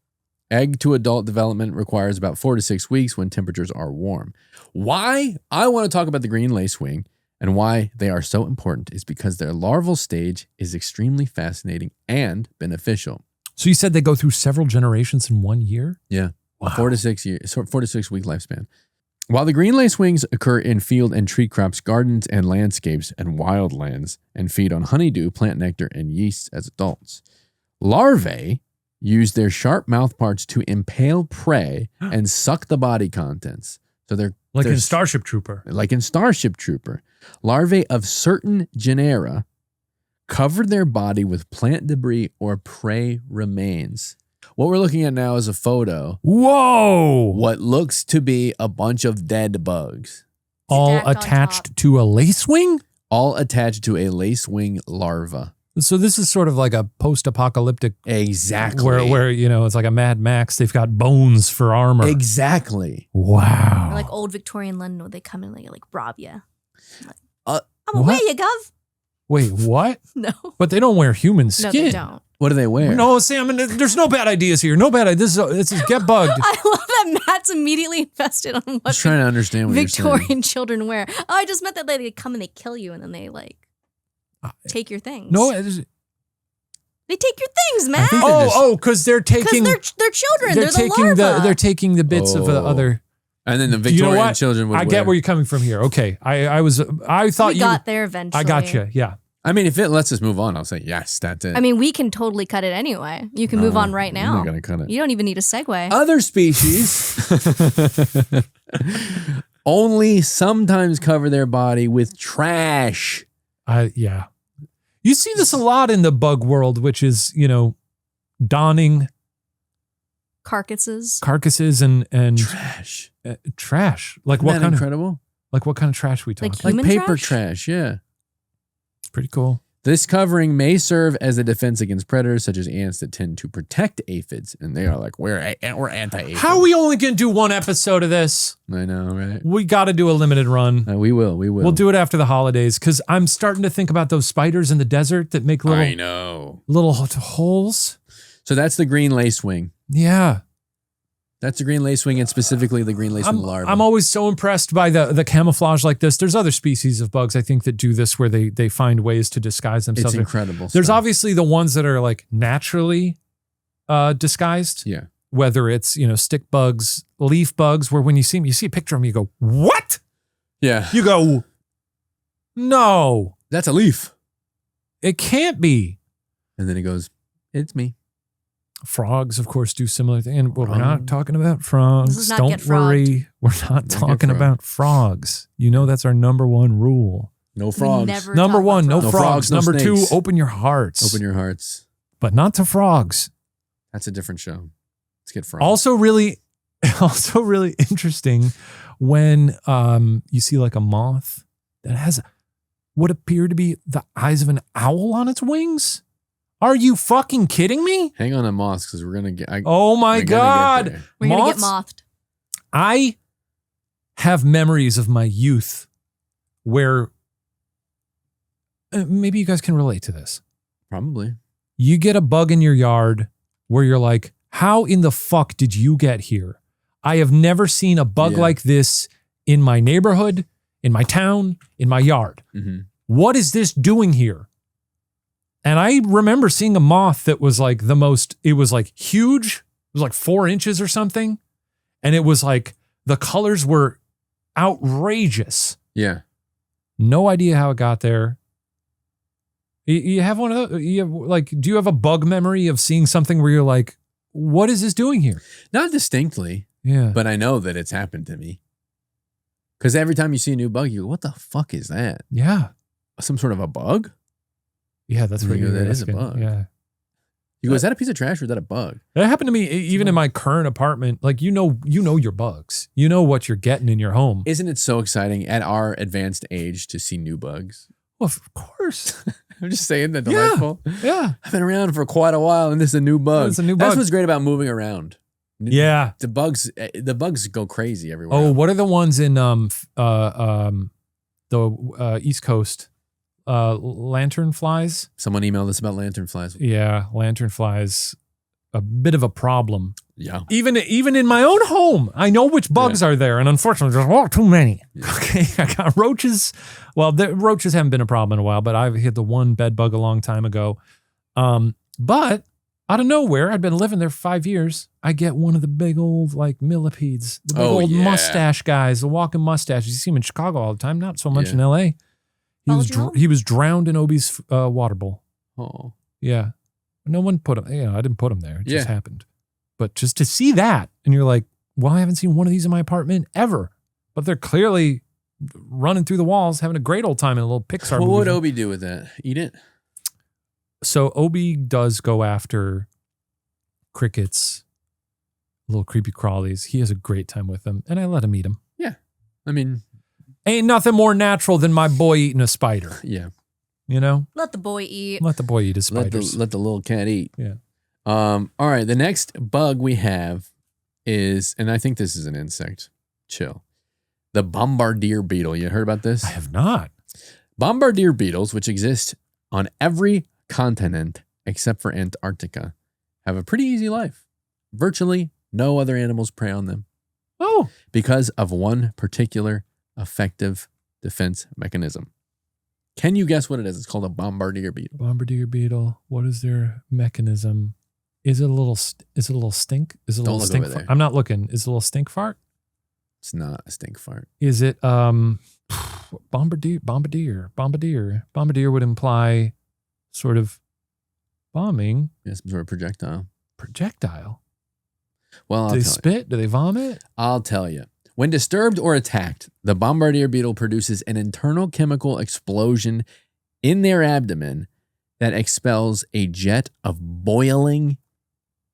Egg to adult development requires about 4 to 6 weeks when temperatures are warm. Why I want to talk about the green lacewing and why they are so important is because their larval stage is extremely fascinating and beneficial. So you said they go through several generations in 1 year? Yeah. Wow. 4 to 6 week lifespan. While the green lacewings occur in field and tree crops, gardens and landscapes and wildlands and feed on honeydew, plant nectar, and yeasts as adults, larvae use their sharp mouth parts to impale prey and suck the body contents. So they're in Starship Trooper. Like in Starship Trooper. Larvae of certain genera cover their body with plant debris or prey remains. What we're looking at now is a photo. Whoa! What looks to be a bunch of dead bugs. All Stacked on attached to a lacewing? All attached to a lacewing larva. So this is sort of like a post-apocalyptic. Exactly. Where it's like a Mad Max. They've got bones for armor. Exactly. Wow. Like old Victorian London, where they come in and like rob you. I'm what? away, you gov. Wait, what? No. But they don't wear human No, skin. they don't. What do they wear? No, Sam, there's no bad ideas here. No bad ideas. This is get bugged. I love that Matt's immediately invested on I'm what just trying to understand what you're Victorian saying. children wear. Oh, I just meant that they come and they kill you and then they take your things. No, they take your things, Matt. think they're just- because they're Because taking. they're children. They're the taking larva. they're taking the bits of the Oh. other. And then the You know Victorian what? children would I wear. get where you're coming from here. Okay, I thought we you got there eventually. I got you. Yeah. I mean, if it lets us move on, I'll say yes, that's it. I mean, we can totally cut it anyway. You can move on right I'm now. not going to cut it. You don't even need a segue. Other species only sometimes cover their body with trash. Yeah. You see this a lot in the bug world, which is, donning Carcasses. carcasses and Trash. trash. Like Isn't what that kind incredible? of trash we talking? Like Like Human paper trash? trash, yeah. Pretty cool. This covering may serve as a defense against predators such as ants that tend to protect aphids, and they are like, we're anti-aphid. How are we only going to do one episode of this? I know, right? We got to do a limited run. We will. We'll do it after the holidays because I'm starting to think about those spiders in the desert that make little holes. So that's the green lacewing. Yeah. That's the green lacewing, and specifically the green lacewing larva. I'm always so impressed by the camouflage like this. There's other species of bugs, I think, that do this where they find ways to disguise themselves. It's incredible. There's obviously the ones that are like naturally disguised. Yeah. Whether it's, stick bugs, leaf bugs, where when you see them, you see a picture of them, you go, what? Yeah. You go, no. That's a leaf. It can't be. And then he goes, it's me. Frogs, of course, do similar things. And we're not talking about frogs. Not Don't worry. We're not talking about frogs. That's our number one rule. No frogs. Number one, no frogs. No number snakes. 2, open your hearts. Open your hearts. But not to frogs. That's a different show. Let's get frogs. Also really interesting when you see like a moth that has what appear to be the eyes of an owl on its wings. Are you fucking kidding me? Hang on to moths because we're going to get... oh my God. We're going to get mothed. I have memories of my youth where maybe you guys can relate to this. Probably. You get a bug in your yard where you're like, how in the fuck did you get here? I have never seen a bug like this in my neighborhood, in my town, in my yard. Mm-hmm. What is this doing here? And I remember seeing a moth that was like it was like huge. It was like 4 inches or something. And it was like, the colors were outrageous. Yeah. No idea how it got there. You have one of those, do you have a bug memory of seeing something where you're like, what is this doing here? Not distinctly. Yeah. But I know that it's happened to me. Because every time you see a new bug, you go, what the fuck is that? Yeah. Some sort of a bug? Yeah, that's what that is a bug. Yeah. You go, is that a piece of trash or is that a bug? That happened to me even in my current apartment. Like, you know your bugs. You know what you're getting in your home. Isn't it so exciting at our advanced age to see new bugs? Well, of course. I'm just saying that delightful. Yeah. I've been around for quite a while and this is a new bug. It's a new bug. That's what's great about moving around. Yeah. The bugs go crazy everywhere. Oh, what are the ones in the East Coast? Lantern flies. Someone emailed us about lantern flies. Yeah, lantern flies, a bit of a problem. Yeah. Even in my own home, I know which bugs are there, and unfortunately, there's too many. Yeah. Okay, I got roaches. Well, the roaches haven't been a problem in a while, but I've hit the one bed bug a long time ago. But out of nowhere, I'd been living there for 5 years. I get one of the big old millipedes, the big old mustache guys, the walking mustaches. You see them in Chicago all the time, not so much in LA. He was drowned in Obi's water bowl. Oh. Yeah. No one put him, I didn't put him there. It just happened. But just to see that, and you're like, well, I haven't seen one of these in my apartment ever. But they're clearly running through the walls, having a great old time in a little Pixar movie. What would Obi do with that? Eat it? So Obi does go after crickets, little creepy crawlies. He has a great time with them, and I let him eat them. Yeah. I mean... ain't nothing more natural than my boy eating a spider. Yeah. Let the boy eat. Let the boy eat his spiders. Let the little cat eat. Yeah. All right. The next bug we have is, and I think this is an insect. Chill. The Bombardier Beetle. You heard about this? I have not. Bombardier beetles, which exist on every continent except for Antarctica, have a pretty easy life. Virtually no other animals prey on them. Oh. Because of one particular effective defense mechanism. Can you guess what it is? It's called a Bombardier Beetle. Bombardier Beetle. What is their mechanism? Is it a little stink? Is it a little stink fart? I'm not looking. Is it a little stink fart? It's not a stink fart. Is it Bombardier? Bombardier would imply sort of bombing. Yeah, some sort of projectile. Projectile? Well, do they spit? Do they vomit? I'll tell you. When disturbed or attacked, the Bombardier Beetle produces an internal chemical explosion in their abdomen that expels a jet of boiling,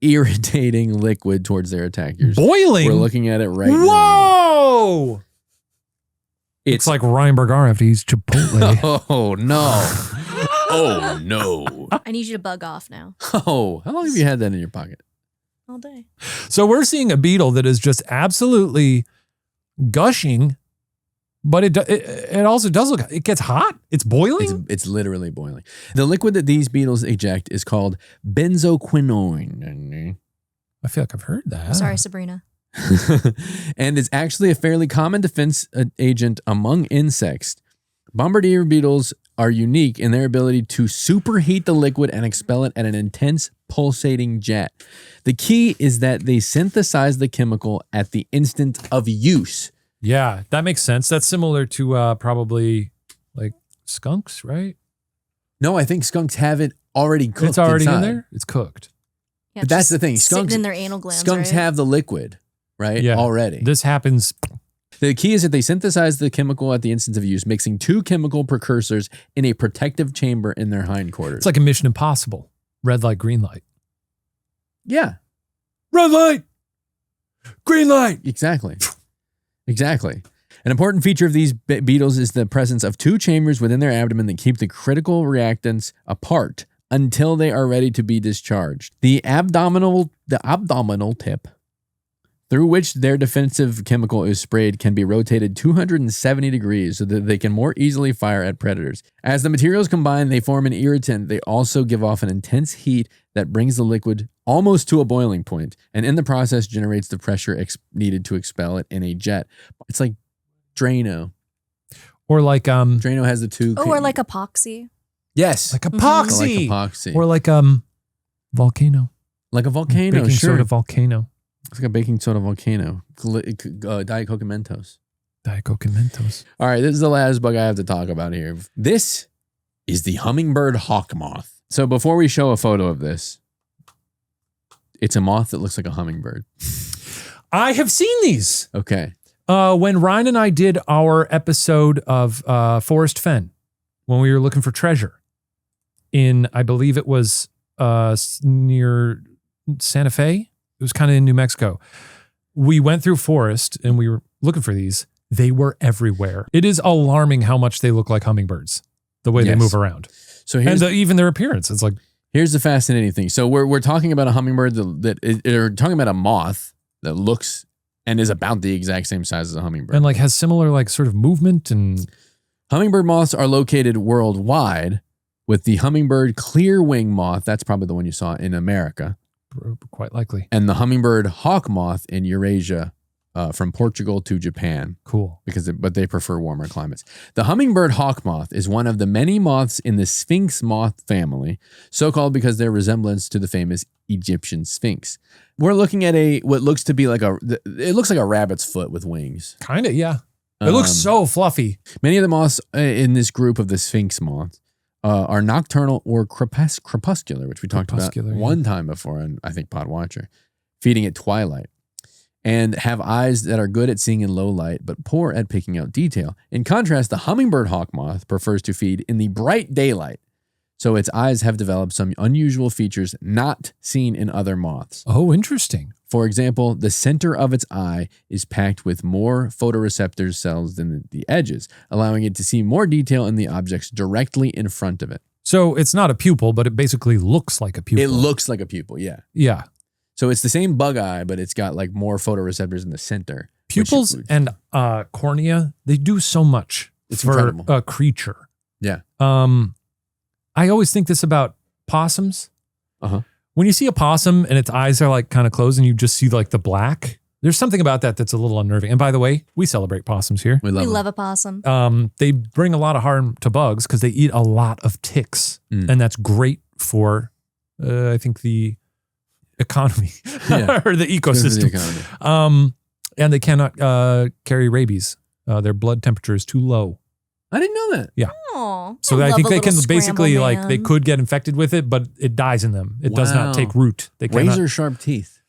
irritating liquid towards their attackers. Boiling? We're looking at it right now. Whoa! It's like Ryan Bergara after he eats Chipotle. Oh, no. Oh, no. I need you to bug off now. Oh, how long have you had that in your pocket? All day. So we're seeing a beetle that is just absolutely gushing, but it also does look, it gets hot. It's boiling. It's literally boiling. The liquid that these beetles eject is called benzoquinone. I feel like I've heard that. Sorry, Sabrina. And it's actually a fairly common defense agent among insects. Bombardier beetles are unique in their ability to superheat the liquid and expel it at an intense pulsating jet. The key is that they synthesize the chemical at the instant of use. Yeah, that makes sense. That's similar to probably like skunks, right? No, I think skunks have it already cooked. It's already inside. in there? It's cooked. Yeah, But that's just the thing. sitting Skunks in their anal glands. Skunks right? have the liquid, right? Yeah. Already. This happens. The key is that they synthesize the chemical at the instant of use, mixing two chemical precursors in a protective chamber in their hindquarters. It's like a Mission Impossible. Red light, green light. Yeah, Red light, green light. exactly. Exactly. An important feature of these beetles is the presence of two chambers within their abdomen that keep the critical reactants apart until they are ready to be discharged. The abdominal tip through which their defensive chemical is sprayed can be rotated 270 degrees so that they can more easily fire at predators. As the materials combine, they form an irritant. They also give off an intense heat that brings the liquid almost to a boiling point, and in the process generates the pressure needed to expel it in a jet. It's like Drano. Or like Drano has the two. Oh, or like epoxy. Yes. like Mhm. epoxy. Like epoxy. Or like volcano. Like a volcano, Baking sure. soda volcano. It's like a baking soda volcano. Diet Coke and Mentos. Diet Coke and Mentos. All right, this is the last bug I have to talk about here. This is the hummingbird hawk moth. So before we show a photo of this, it's a moth that looks like a hummingbird. I have seen these. Okay. When Ryan and I did our episode of Forest Fen, when we were looking for treasure in, I believe it was near Santa Fe. It was kind of in New Mexico. We went through forest and we were looking for these. They were everywhere. It is alarming how much they look like hummingbirds, the way they move around. So and even their appearance. It's like, here's the fascinating thing. So we're talking about a hummingbird we're talking about a moth that looks and is about the exact same size as a hummingbird. and like has similar like sort of movement and Hummingbird moths are located worldwide, with the hummingbird clear wing moth, that's probably the one you saw in America, quite likely. and the hummingbird hawk moth in Eurasia, from Portugal to Japan. Cool. But they prefer warmer climates. The hummingbird hawk moth is one of the many moths in the Sphinx moth family, so called because their resemblance to the famous Egyptian Sphinx. We're looking at what looks to be it looks like a rabbit's foot with wings. Kind of, yeah. It looks so fluffy. Many of the moths in this group of the Sphinx moths are nocturnal or crepuscular, which we talked about one time before on, I think, Pod Watcher, feeding at twilight, and have eyes that are good at seeing in low light but poor at picking out detail. In contrast, the hummingbird hawk moth prefers to feed in the bright daylight, so its eyes have developed some unusual features not seen in other moths. Oh, interesting. For example, the center of its eye is packed with more photoreceptor cells than the edges, allowing it to see more detail in the objects directly in front of it. So it's not a pupil, but it basically looks like a pupil. It looks like a pupil, yeah. Yeah. So it's the same bug eye, but it's got like more photoreceptors in the center. Pupils and cornea, they do so much It's for incredible. a creature. Yeah. I always think this about possums. Uh-huh. When you see a possum and its eyes are like kind of closed and you just see like the black, there's something about that that's a little unnerving. And by the way, we celebrate possums here. We We love love a possum. They bring a lot of harm to bugs because they eat a lot of ticks. And that's great for, I think, the economy Yeah. or the ecosystem. And they cannot carry rabies. Their blood temperature is too low. I didn't know that. Yeah. Aw, So I love think a they little can basically scramble they man. could get infected with it, but it dies in them. It does Wow. not take root. They cannot. Razor sharp teeth.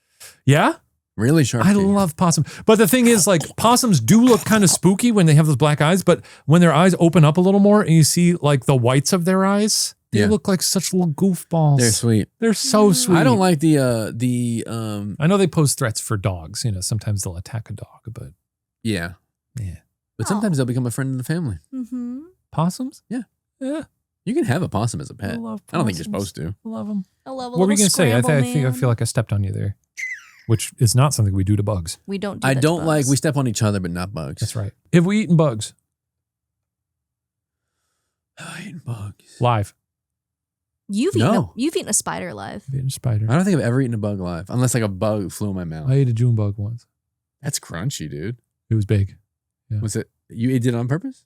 Yeah. Really sharp I teeth. love possum. But the thing is, like, possums do look kind of spooky when they have those black eyes, but when their eyes open up a little more and you see like the whites of their eyes, they Yeah. look like such little goofballs. They're sweet. They're so sweet. I don't like the I know they pose threats for dogs. You know, sometimes they'll attack a dog, but yeah. yeah. But sometimes they'll become a friend of the family. Mm-hmm. Possums? Yeah. Yeah. You can have a possum as a pet. I don't think you're supposed to. I love them. I love a What were you little going to say? I scramble, feel like I stepped on you there, which is not something we do to bugs. We don't do I that to don't like, bugs. we step on each other, but not bugs. That's right. Have we eaten bugs I eat bugs. live? You've No. eaten a spider live. I've eaten a spider. I don't think I've ever eaten a bug live, unless like a bug flew in my mouth. I ate a June bug once. That's crunchy, dude. It was big. Was it, you did it on purpose?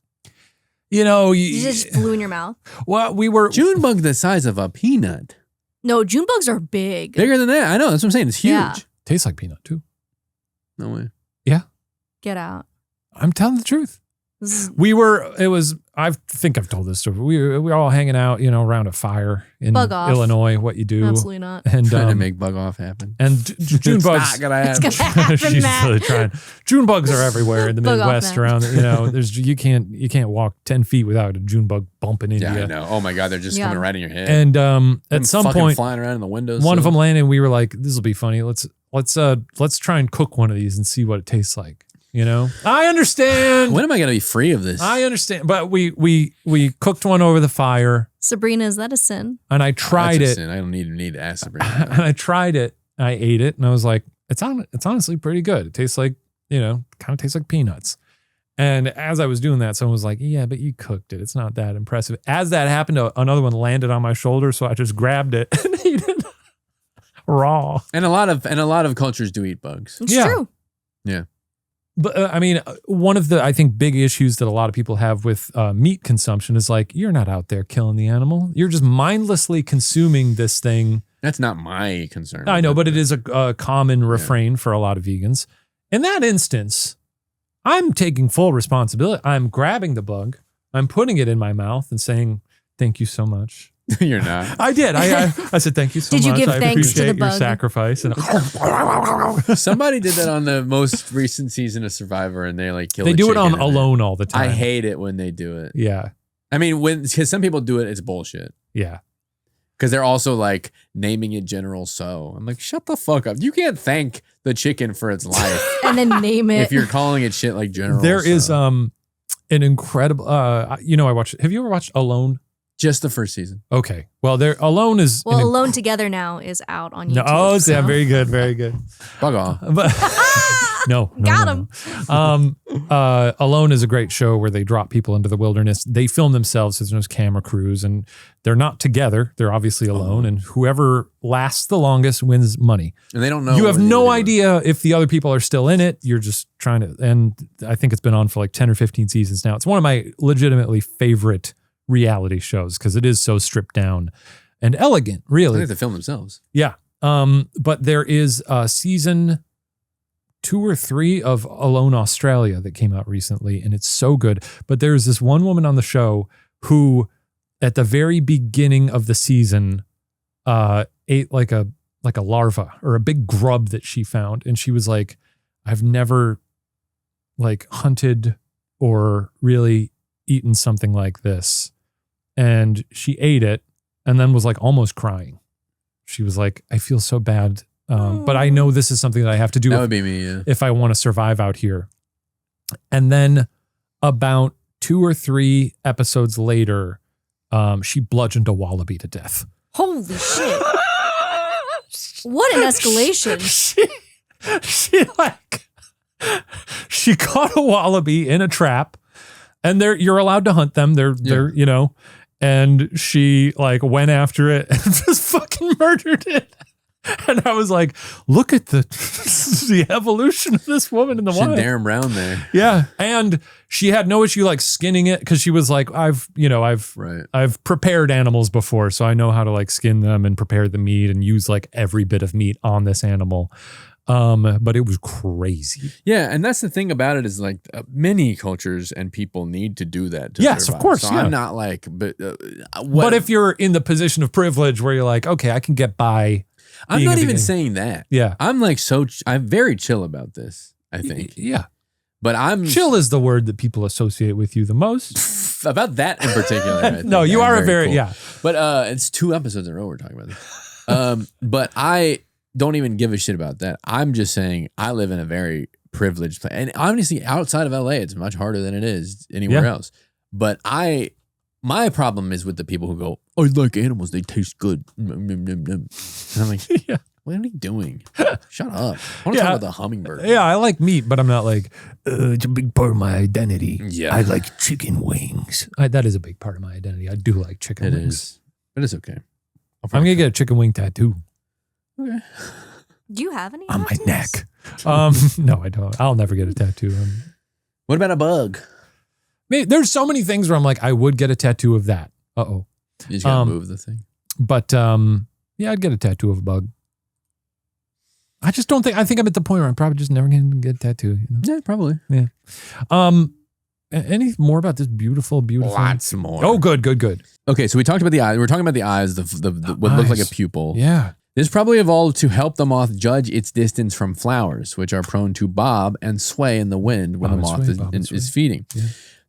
You know, You just flew in your mouth. well, we were June bug the size of a peanut. No, June bugs are big. Bigger than that. I know. That's what I'm saying. It's huge. Yeah. tastes like peanut too. No way. Get out. I'm telling the truth. This is- I think I've told this story. We were all hanging out, around a fire in Bug off. Illinois, what you do. Absolutely not. And, Trying to make bug off happen. and June It's bugs. not gonna happen. It's gonna happen, She's Matt. really trying. June bugs are everywhere in the Bug off, Midwest Matt. around, there's, you can't walk 10 feet without a June bug bumping into Yeah, you. I know. Oh my God, they're just Yeah. coming right in your head. And, Them at some fucking point, flying around in the windows. one of them landed and we were like, this will be funny. Let's try and cook one of these and see what it tastes like. I understand. When am I gonna be free of this? I understand. But we cooked one over the fire Sabrina, is that a sin? and I tried That's a it. sin. I don't need to ask Sabrina. And I tried it. I ate it and I was like, it's honestly pretty good. It tastes like, kind of tastes like peanuts. And as I was doing that, someone was like, yeah, but you cooked it. It's not that impressive. As that happened, another one landed on my shoulder. So I just grabbed it and ate it raw. And a lot of cultures do eat bugs. It's Yeah. true. Yeah. But one of the, I think, big issues that a lot of people have with meat consumption is like, you're not out there killing the animal. You're just mindlessly consuming this thing. That's not my concern. I know, but it is a common refrain for a lot of vegans. In that instance, I'm taking full responsibility. I'm grabbing the bug. I'm putting it in my mouth and saying, thank you so much. You're not. I did. I said, thank you so much. Did you give I thanks to the appreciate your bug? sacrifice. And Somebody did that on the most recent season of Survivor, and they like kill. they a do it chicken on and Alone all the time. I hate it when they do it. Yeah. I mean, because some people do it, it's bullshit. Yeah. Because they're also like naming it General So. I'm like, shut the fuck up. You can't thank the chicken for its life And then name it. if you're calling it shit like General. There is So. an incredible have you ever watched Alone? Just the first season. Okay. Well, Alone is well, Alone Together now is out on YouTube. No, yeah, so. very good, very good. Bug off. But no, Got him. Alone is a great show where they drop people into the wilderness. They film themselves. There's no camera crews, and they're not together. They're obviously alone, and whoever lasts the longest wins money. And they don't know. You have what no they're doing. idea if the other people are still in it. You're just trying to, and I think it's been on for like 10 or 15 seasons now. It's one of my legitimately favorite reality shows because it is so stripped down and elegant, I really. think they film themselves. Yeah. But there is season 2 or 3 of Alone Australia that came out recently, and it's so good. But there's this one woman on the show who, at the very beginning of the season, ate like a larva or a big grub that she found, and she was like, "I've never like hunted or really eaten something like this," and she ate it, and then was like almost crying. She was like, I feel so bad. But I know this is something that I have to do That would be me, yeah. if I want to survive out here. And then about 2 or 3 episodes later, she bludgeoned a wallaby to death. Holy shit. What an escalation. She caught a wallaby in a trap, and you're allowed to hunt them. They're and she like went after it and just fucking murdered it. And I was like, look at the evolution of this woman in the wild. Darren Brown there. Yeah. And she had no issue like skinning it because she was like, I've prepared animals before, so I know how to like skin them and prepare the meat and use like every bit of meat on this animal. But it was crazy. Yeah, and that's the thing about it is like many cultures and people need to do that. Yes, survive. of course. So yeah. I'm not like, but if you're in the position of privilege where you're like, okay, I can get by. I'm being not a even vegan. saying that. Yeah. I'm like I'm very chill about this. I think. Yeah. But I'm chill is the word that people associate with you the most. About that in particular. I think No, you I'm are very cool. yeah. But it's 2 episodes in a row we're talking about this. But I don't even give a shit about that. I'm just saying I live in a very privileged place. And obviously outside of LA, it's much harder than it is anywhere else. But My problem is with the people who go, I like animals, they taste good. And I'm like, Yeah. what are you doing? Shut up. I want to talk about the hummingbird. Yeah, I like meat, but I'm not like, it's a big part of my identity. Yeah. I like chicken wings. That is a big part of my identity. I do like chicken wings. Is. But it's okay. I'm going to get a chicken wing tattoo. Okay. Do you have any on my tattoos? neck. No, I don't. I'll never get a tattoo. What about a bug? There's so many things where I'm like, I would get a tattoo of that. Uh-oh. You just got to move the thing. But yeah, I'd get a tattoo of a bug. I just don't think, I think I'm at the point where I'm probably just never going to get a tattoo. You know? Yeah, probably. Yeah. Any more about this beautiful, beautiful? Lots more. Oh, good. Okay, so we talked about the eyes. We're talking about the eyes, the what looks like a pupil. Yeah. This probably evolved to help the moth judge its distance from flowers, which are prone to bob and sway in the wind when the moth is feeding. Yeah.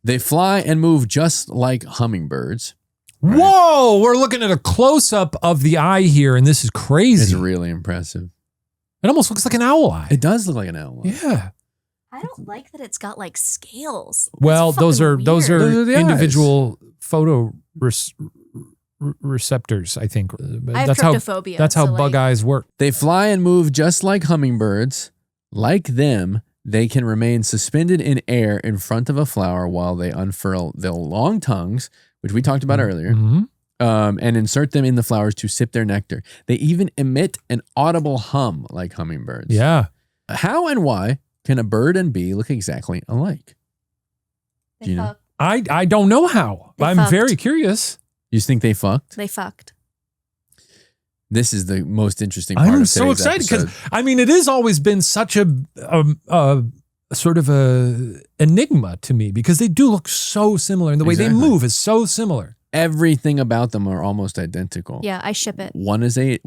They fly and move just like hummingbirds. Right? Whoa, we're looking at a close-up of the eye here, and this is crazy. It's really impressive. It almost looks like an owl eye. It does look like an owl eye. Yeah. I don't like that it's got like scales. Well, those are Those are the individual photo receptors, I think. I have tryptophobia. That's how bug eyes work. They fly and move just like hummingbirds. Like them, they can remain suspended in air in front of a flower while they unfurl their long tongues, which we talked about earlier, and insert them in the flowers to sip their nectar. They even emit an audible hum like hummingbirds. Yeah. How and why can a bird and bee look exactly alike? They Do you know? fucked. I don't know how. They I'm fucked. very curious. You think they fucked? They fucked. This is the most interesting part I'm of so today's excited because, episode. I mean, it has always been such a sort of a enigma to me because they do look so similar and the way they move is so similar. Everything about them are almost identical. Yeah, I ship it. One is an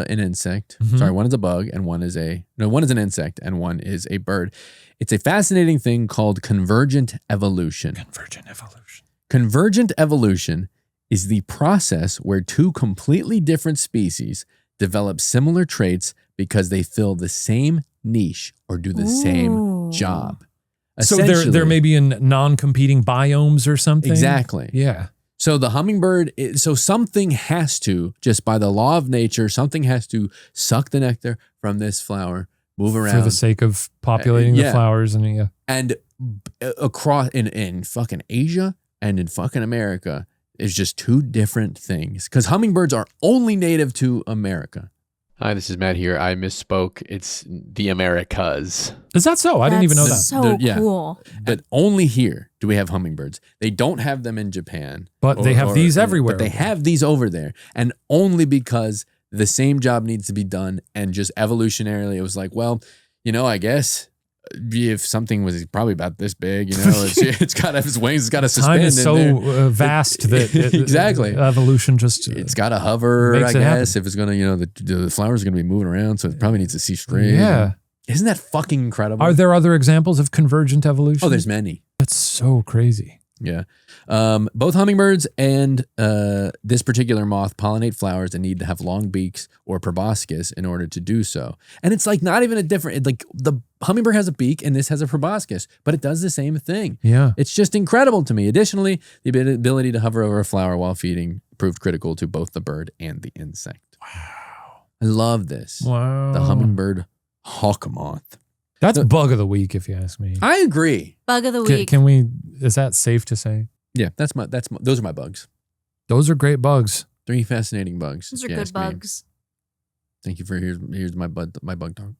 insect. Sorry, one is a bug and one is an insect and one is a bird. It's a fascinating thing called convergent evolution. Convergent evolution is the process where two completely different species develop similar traits because they fill the same niche or do the same job. So they're maybe in non-competing biomes or something? Exactly. Yeah. So the hummingbird, so something has to, just by the law of nature, something has to suck the nectar from this flower, move around. For the sake of populating the flowers. And across, in fucking Asia and in fucking America, is just two different things. Because hummingbirds are only native to America. Hi, this is Matt here. I misspoke. It's the Americas. Is that so? I didn't even know that. So cool. But only here do we have hummingbirds. They don't have them in Japan. But they have these everywhere. But they have these over there. And only because the same job needs to be done. And just evolutionarily, it was like, well, I guess if something was probably about this big, it's got to have its wings, it's got to suspend. Time is so vast that exactly evolution just it's got to hover. I guess if it's gonna, the flowers are gonna be moving around, so it probably needs to see straight. Yeah, isn't that fucking incredible? Are there other examples of convergent evolution? Oh, there's many. That's so crazy. Yeah. Both hummingbirds and this particular moth pollinate flowers and need to have long beaks or proboscis in order to do so. And it's like not even a different, like the hummingbird has a beak and this has a proboscis, but it does the same thing. Yeah. It's just incredible to me. Additionally, the ability to hover over a flower while feeding proved critical to both the bird and the insect. Wow. I love this. Wow. The hummingbird hawk moth. That's bug of the week, if you ask me. I agree. Bug of the week. Can we? Is that safe to say? Yeah, those are my bugs. Those are great bugs. 3 fascinating bugs. Those are good bugs. Thank you for here's my bug talk.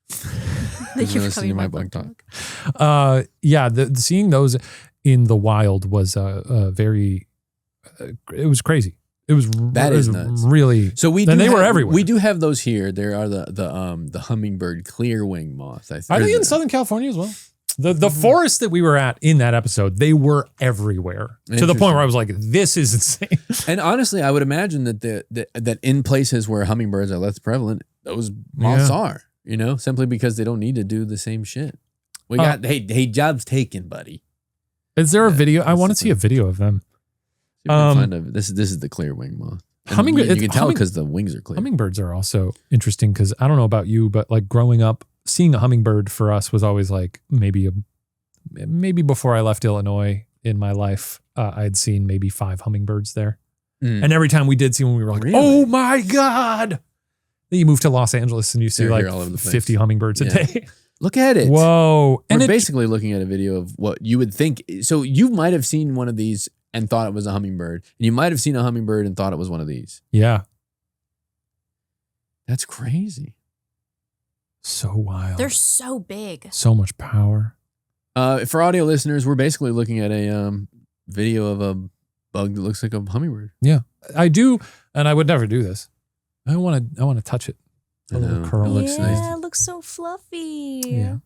Thank you for listening to my bug talk. Yeah, seeing those in the wild was very. It was crazy. It was nuts. Really. So they were everywhere. We do have those here. There are the hummingbird clearwing moth. I think. Are they in Southern California as well? The forest that we were at in that episode, they were everywhere to the point where I was like, "This is insane." And honestly, I would imagine that that in places where hummingbirds are less prevalent, those moths are. Simply because they don't need to do the same shit. We got hey, job's taken, buddy. Is there a video? I want to see a video of them. This is the clear wing moth. You can tell because the wings are clear. Hummingbirds are also interesting because I don't know about you, but like growing up, seeing a hummingbird for us was always like maybe before I left Illinois, in my life, I'd seen maybe 5 hummingbirds there. Mm. And every time we did see one, we were like, Really? oh my God. Then you move to Los Angeles and you see They're like here all over the place. 50 hummingbirds a Yeah. day. Look at it. Whoa. We're And basically looking at a video of what you would think. So you might have seen one of these and thought it was a hummingbird. And you might have seen a hummingbird and thought it was one of these. yeah. That's crazy. So wild. They're so big. so much power. For audio listeners, we're basically looking at a video of a bug that looks like a hummingbird. I do, and I would never do this. I want to touch it. A little know. curl. It looks nice. Yeah, it looks so fluffy. Yeah.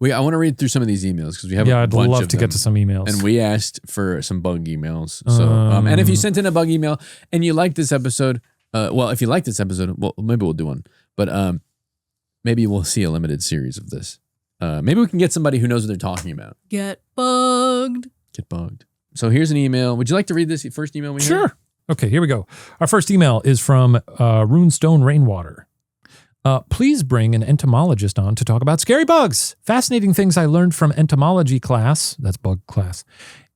I want to read through some of these emails because we have Yeah, a I'd bunch love of to get them. to some emails. And we asked for some bug emails. So, and if you sent in a bug email and you like this episode, if you like this episode, well, maybe we'll do one. But maybe we'll see a limited series of this. Maybe we can get somebody who knows what they're talking about. Get bugged. Get bugged. So here's an email. Would you like to read this first email we have? Sure. Okay, here we go. Our first email is from Runestone Rainwater. Please bring an entomologist on to talk about scary bugs. Fascinating things I learned from entomology class. That's bug class.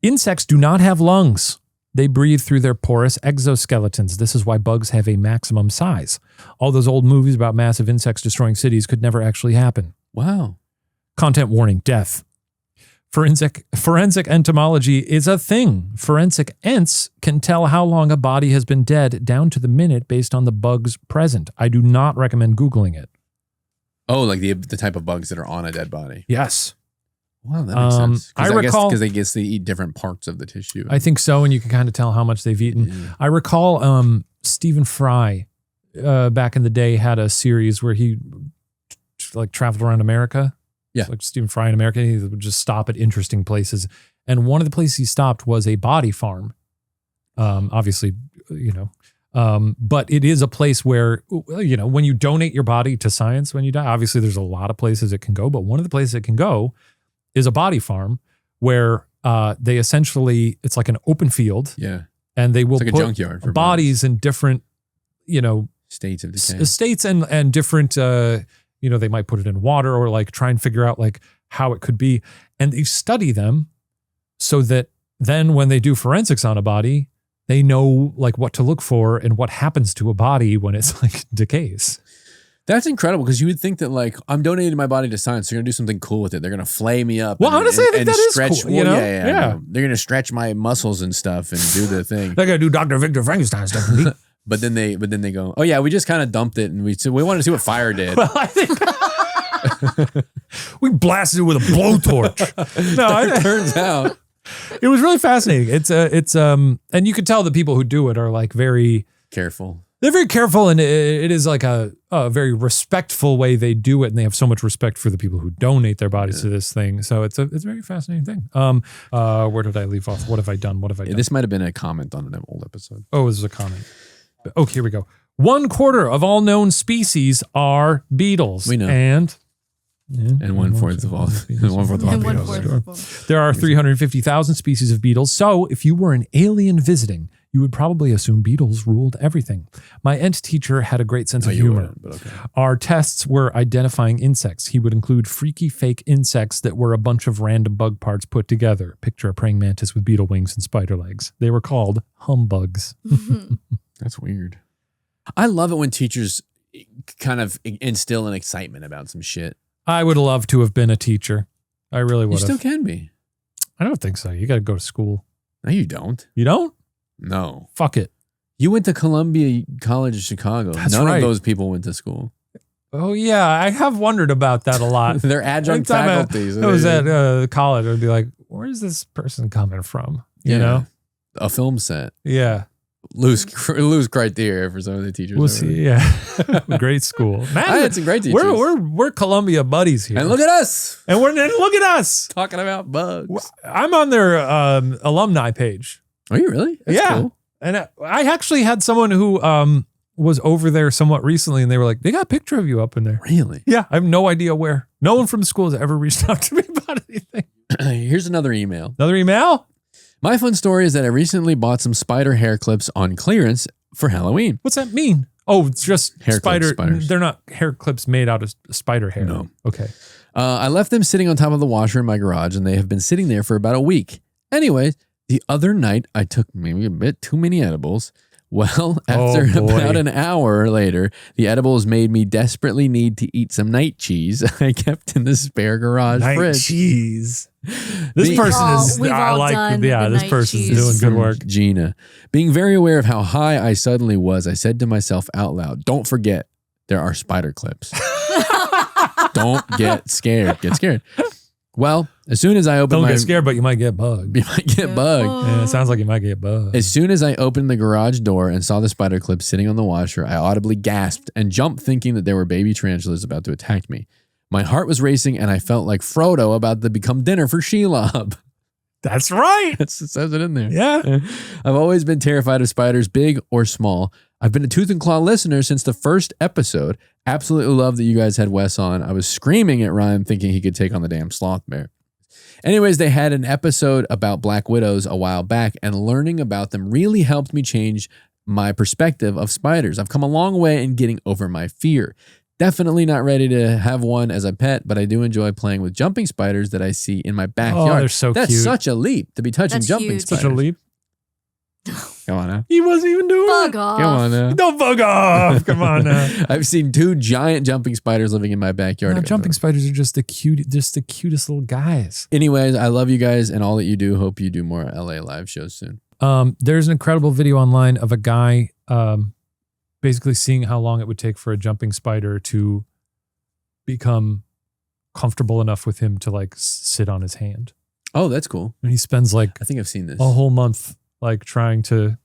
Insects do not have lungs. They breathe through their porous exoskeletons. This is why bugs have a maximum size. All those old movies about massive insects destroying cities could never actually happen. Wow. Content warning, death. Forensic entomology is a thing. Forensic ents can tell how long a body has been dead down to the minute based on the bugs present. I do not recommend Googling it. Oh, like the type of bugs that are on a dead body. Yes. Wow, that makes sense. I recall- because they eat different parts of the tissue. I think so, and you can kind of tell how much they've eaten. Yeah. I recall Stephen Fry back in the day had a series where he like traveled around America. Yeah. Like Stephen Fry in America, he would just stop at interesting places. And one of the places he stopped was a body farm. Obviously, but it is a place where, when you donate your body to science when you die, obviously there's a lot of places it can go, but one of the places it can go is a body farm where they essentially, it's like an open field. Yeah. And they will It's like put a junkyard for bodies in different, states of decay. states and different, they might put it in water or like try and figure out like how it could be. And they study them so that then when they do forensics on a body, they know like what to look for and what happens to a body when it's like decays. That's incredible because you would think that like I'm donating my body to science. They're gonna do something cool with it. They're gonna flay me up. Well, honestly, I think that is stretch, cool. Yeah. Yeah. They're gonna stretch my muscles and stuff and do the thing. They're gonna do Dr. Victor Frankenstein stuff. But then they go, oh yeah, we just kind of dumped it and we wanted to see what fire did. Well, I think we blasted it with a blowtorch. No, It turns out it was really fascinating. It's and you could tell the people who do it are like very careful. They're very careful, and it is like a very respectful way they do it, and they have so much respect for the people who donate their bodies to this thing. So it's a very fascinating thing. Where did I leave off? What have I done? What have I done? This might have been a comment on an old episode. Oh, this is a comment. Okay, here we go. 1/4 of all known species are beetles. We know. And 1/4 of all species. 1/4 of all And beetles. 1/4 of them. There are 350,000 species of beetles, so if you were an alien visiting, you would probably assume beetles ruled everything. My Ent teacher had a great sense of humor. But okay. Our tests were identifying insects. He would include freaky fake insects that were a bunch of random bug parts put together. Picture a praying mantis with beetle wings and spider legs. They were called humbugs. That's weird. I love it when teachers kind of instill an excitement about some shit. I would love to have been a teacher. I really would You still have. can be. I don't think so. You got to go to school. No, you don't. You don't? No. Fuck it. You went to Columbia College of Chicago. That's None right. of those people went to school. Oh, yeah. I have wondered about that a lot. They're adjunct Every time faculties. I was at college, I'd be like, where's this person coming from? You know? A film set. Yeah. Loose criteria for some of the teachers. We'll over see. there. Yeah. Great school. Man, I had some great teachers. We're Columbia buddies here. And look at us. And look at us. Talking about bugs. I'm on their alumni page. Are you really? That's Yeah. cool. And I actually had someone who was over there somewhat recently, and they were like, they got a picture of you up in there. Really? Yeah. I have no idea where. No one from the school has ever reached out to me about anything. Here's another email. Another email? My fun story is that I recently bought some spider hair clips on clearance for Halloween. What's that mean? Oh, it's just Hair clips, spider. spiders. They're not hair clips made out of spider hair. No. Okay. I left them sitting on top of the washer in my garage, and they have been sitting there for about a week. Anyways, The other night, I took maybe a bit too many edibles. Well, after about an hour later, the edibles made me desperately need to eat some night cheese I kept in the spare garage fridge. Night cheese. This person is, I like, this person's doing good work. Gina. Being very aware of how high I suddenly was, I said to myself out loud, don't forget, there are spider clips. Don't get scared. Get scared. Well, as soon as I opened Don't get scared, but you might get bugged. You might get bugged. Yeah, it sounds like you might get bugged. As soon as I opened the garage door and saw the spider clip sitting on the washer, I audibly gasped and jumped thinking that there were baby tarantulas about to attack me. My heart was racing and I felt like Frodo about to become dinner for Shelob. That's right. It says it in there. Yeah. I've always been terrified of spiders, big or small. I've been a Tooth and Claw listener since the first episode. Absolutely love that you guys had Wes on. I was screaming at Ryan thinking he could take on the damn sloth bear. Anyways, they had an episode about black widows a while back, and learning about them really helped me change my perspective of spiders. I've come a long way in getting over my fear. Definitely not ready to have one as a pet, but I do enjoy playing with jumping spiders that I see in my backyard. Oh, they're so That's cute. such a leap to be touching jumping huge. spiders. Such a leap. Come on now. He wasn't even doing Bug it. off. Come on now. Don't bug off. Come on now. I've seen 2 giant jumping spiders living in my backyard. No, jumping spiders are just the cutest little guys. Anyways, I love you guys and all that you do. Hope you do more LA live shows soon. There's an incredible video online of a guy basically seeing how long it would take for a jumping spider to become comfortable enough with him to like sit on his hand. Oh, that's cool. And he spends like I think I've seen this. a whole month like trying to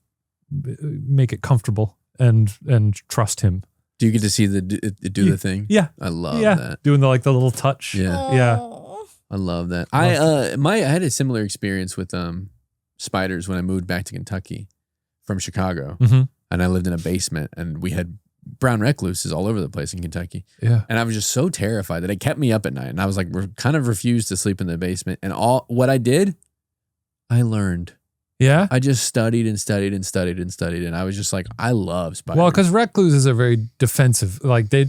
make it comfortable and trust him. Do you get to see do the thing? Yeah. I love Yeah. that. Doing the little touch. Yeah. Yeah. Aw. I love that. I had a similar experience with spiders when I moved back to Kentucky from Chicago. Mhm. And I lived in a basement and we had brown recluses all over the place in Kentucky. Yeah. And I was just so terrified that it kept me up at night. And I was like, kind of refused to sleep in the basement. And what I did, I learned. Yeah. I just studied and studied and studied and studied. And I was just like, I love spiders. Well, because recluses are very defensive. Like they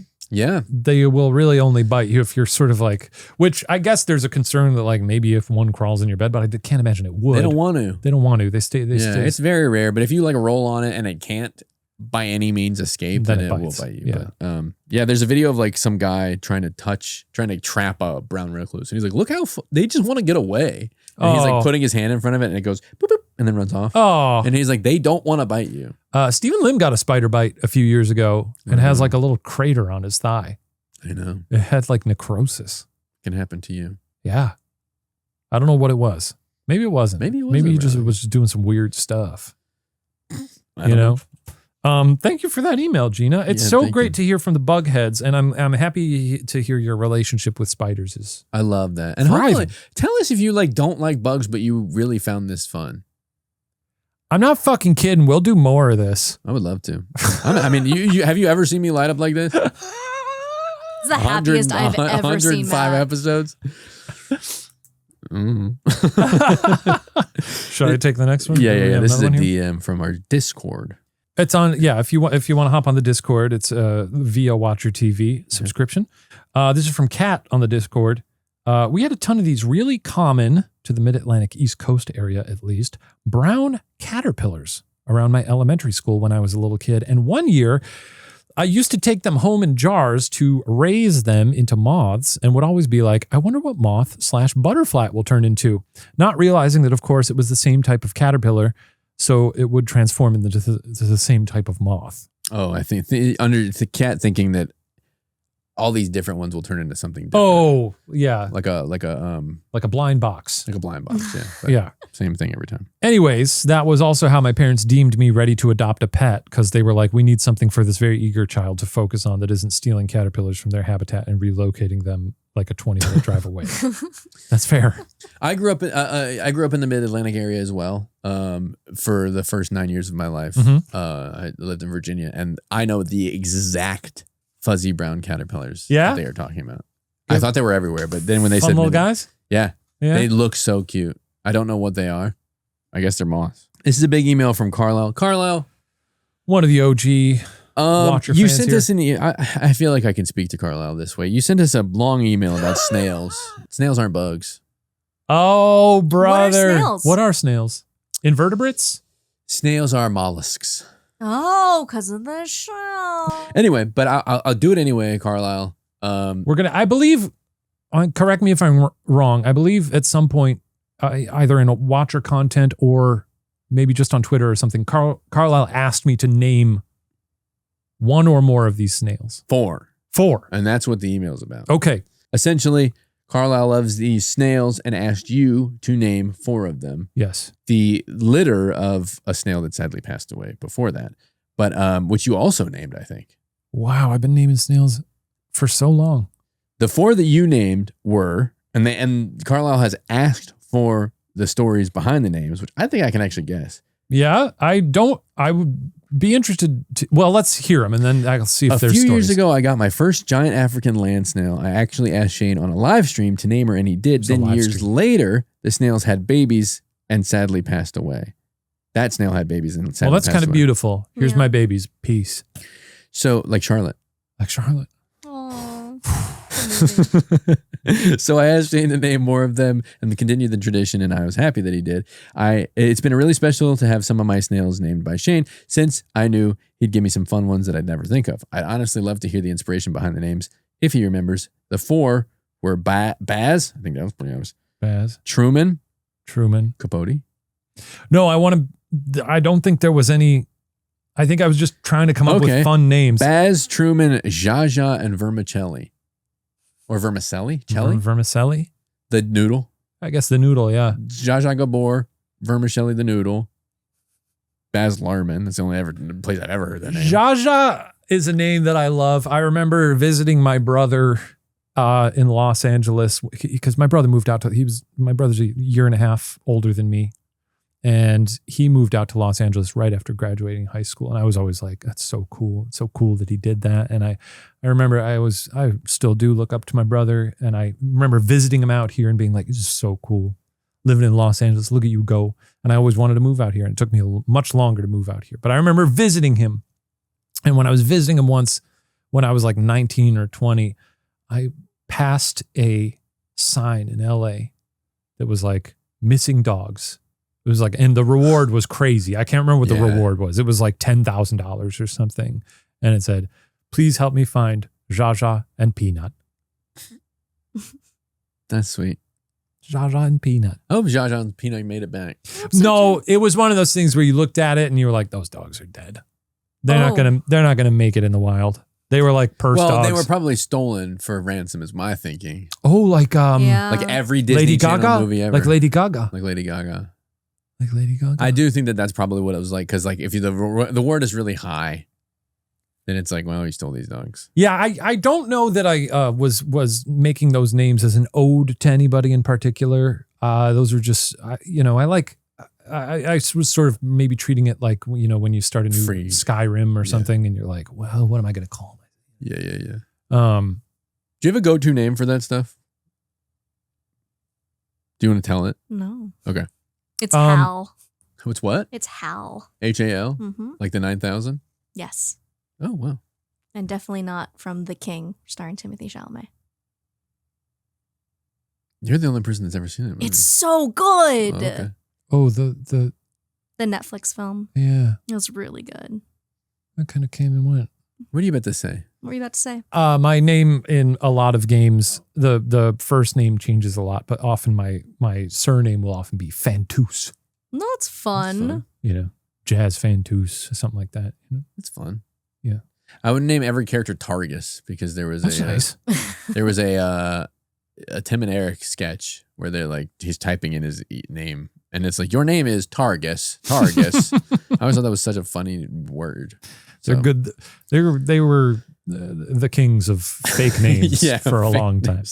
will really only bite you if you're sort of like, which I guess there's a concern that like maybe if one crawls in your bed, but I can't imagine it would. They don't want to. They don't want to. They stay. It's very rare. But if you like roll on it and it can't by any means escape, then it will bite you. Yeah. But there's a video of like some guy trying to trap a brown recluse. And he's like, look how they just want to get away. And he's like putting his hand in front of it and it goes boop, boop, and then runs off. Oh. And he's like, they don't want to bite you. Stephen Lim got a spider bite a few years ago and has like a little crater on his thigh. I know. It had like necrosis. Can happen to you. Yeah. I don't know what it was. Maybe it wasn't. Maybe it Maybe he wasn't just really. was just doing some weird stuff. I don't know. Thank you for that email, Gina. It's Yeah, so thank great you. to hear from the bug heads, and I'm happy to hear your relationship with spiders is. I love that. And Thriving. hopefully, tell us if you like don't like bugs, but you really found this fun. I'm not fucking kidding. We'll do more of this. I would love to. I mean, you have you ever seen me light up like this? It's the happiest I've ever seen 105 Matt. episodes. Should I take the next one? Yeah. We have This is a another one here? DM from our Discord. It's on. Yeah, if you want to hop on the Discord, it's via Watcher TV subscription. This is from Kat on the Discord. We had a ton of these really common to the Mid-Atlantic East Coast area, at least, brown caterpillars around my elementary school when I was a little kid. And one year, I used to take them home in jars to raise them into moths and would always be like, I wonder what moth/butterfly will turn into. Not realizing that, of course, it was the same type of caterpillar, so it would transform into the same type of moth. Oh, I think under the cat thinking that all these different ones will turn into something different. Oh, yeah. Like a blind box. like a blind box. Yeah. But Yeah. Same thing every time. Anyways, that was also how my parents deemed me ready to adopt a pet because they were like, we need something for this very eager child to focus on that isn't stealing caterpillars from their habitat and relocating them like a 20-minute drive away. That's fair. I grew up in the Mid-Atlantic area as well. For the first 9 years of my life, Mhm. I lived in Virginia, and I know the exact fuzzy brown caterpillars Yeah? that they are talking about. I thought they were everywhere, but then when they Fun said little Mid- guys? yeah, Yeah. they look so cute. I don't know what they are. I guess they're moths. This is a big email from Carlisle. Carlisle, One of the OG. Watcher you fans sent here. us an. I feel like I can speak to Carlisle this way. You sent us a long email about snails. Snails aren't bugs. Oh, brother. snails? What are snails? Invertebrates? Snails are mollusks. Oh, because of the shell. Anyway, but I'll do it anyway, Carlisle. I believe, correct me if I'm wrong, I believe at some point, either in a Watcher content or maybe just on Twitter or something, Carlisle asked me to name one or more of these snails. 4. And that's what the email's about. Okay. Essentially, Carlisle loves these snails and asked you to name 4 of them. Yes. The litter of a snail that sadly passed away before that, but which you also named, I think. Wow, I've been naming snails for so long. The 4 that you named were, and Carlisle has asked for the stories behind the names, which I think I can actually guess. Yeah, I would be interested to, well, let's hear them and then I'll see if there's stories. A few years ago, I got my first giant African land snail. I actually asked Shane on a live stream to name her and he did. Then years later, the snails had babies and sadly passed away. That snail had babies and sadly passed away. Well, that's kind of beautiful. Here's my babies. Peace. So, like Charlotte. Like Charlotte. So I asked Shane to name more of them and to continue the tradition, and I was happy that he did. It's been really special to have some of my snails named by Shane, since I knew he'd give me some fun ones that I'd never think of. I'd honestly love to hear the inspiration behind the names, if he remembers. The 4 were Baz, I think that was pretty obvious. Baz. Truman. Capote. No, I don't think there was any. I think I was just trying to come up with fun names. Baz, Truman, Jaja, and Vermicelli. Or vermicelli? Vermicelli? The noodle. I guess the noodle, yeah. Jaja Gabor, Vermicelli the noodle. Baz Luhrmann. That's the only place I've ever heard that name. Jaja is a name that I love. I remember visiting my brother in Los Angeles because my brother moved out to, my brother's a year and a half older than me. And he moved out to Los Angeles right after graduating high school. And I was always like, that's so cool. It's so cool that he did that. And I remember I still do look up to my brother. And I remember visiting him out here and being like, this is so cool. Living in Los Angeles, look at you go. And I always wanted to move out here. And it took me much longer to move out here. But I remember visiting him. And when I was visiting him once, when I was like 19 or 20, I passed a sign in LA that was like missing dogs. It was like, and the reward was crazy. I can't remember what the reward was. It was like $10,000 or something. And it said, please help me find Jaja and Peanut. That's sweet. Jaja and Peanut. I hope Jaja and Peanut made it back. No, it was one of those things where you looked at it and you were like, those dogs are dead. They're not gonna make it in the wild. They were like purse dogs. Well, they were probably stolen for ransom is my thinking. Oh, like every Disney Lady Channel Gaga? movie ever. Like Lady Gaga. Like Lady Gaga. Like Lady Gaga. I do think that's probably what it was like. Because like if the reward is really high, then it's like, well, you stole these dogs. Yeah, I don't know that I was making those names as an ode to anybody in particular. Those were just, I was sort of maybe treating it like, when you start a new Skyrim or something and you're like, well, what am I going to call it? Yeah. Do you have a go-to name for that stuff? Do you want to tell it? No. Okay. It's Hal. It's what? It's Hal. H-A-L? Mm-hmm. Like the 9,000? Yes. Oh, wow. And definitely not from The King, starring Timothée Chalamet. You're the only person that's ever seen it. It's so good. Oh, okay. Oh, the Netflix film. Yeah. It was really good. That kind of came and went. What are you about to say? What were you about to say? My name in a lot of games, the first name changes a lot, but often my surname will often be Fantus. No, it's fun. Jazz Fantus, something like that. It's fun. Yeah. I would name every character Targus because there was nice. There was a Tim and Eric sketch where they're like, he's typing in his name and it's like, your name is Targus. I always thought that was such a funny word. They're good. They were the kings of fake names for a long time.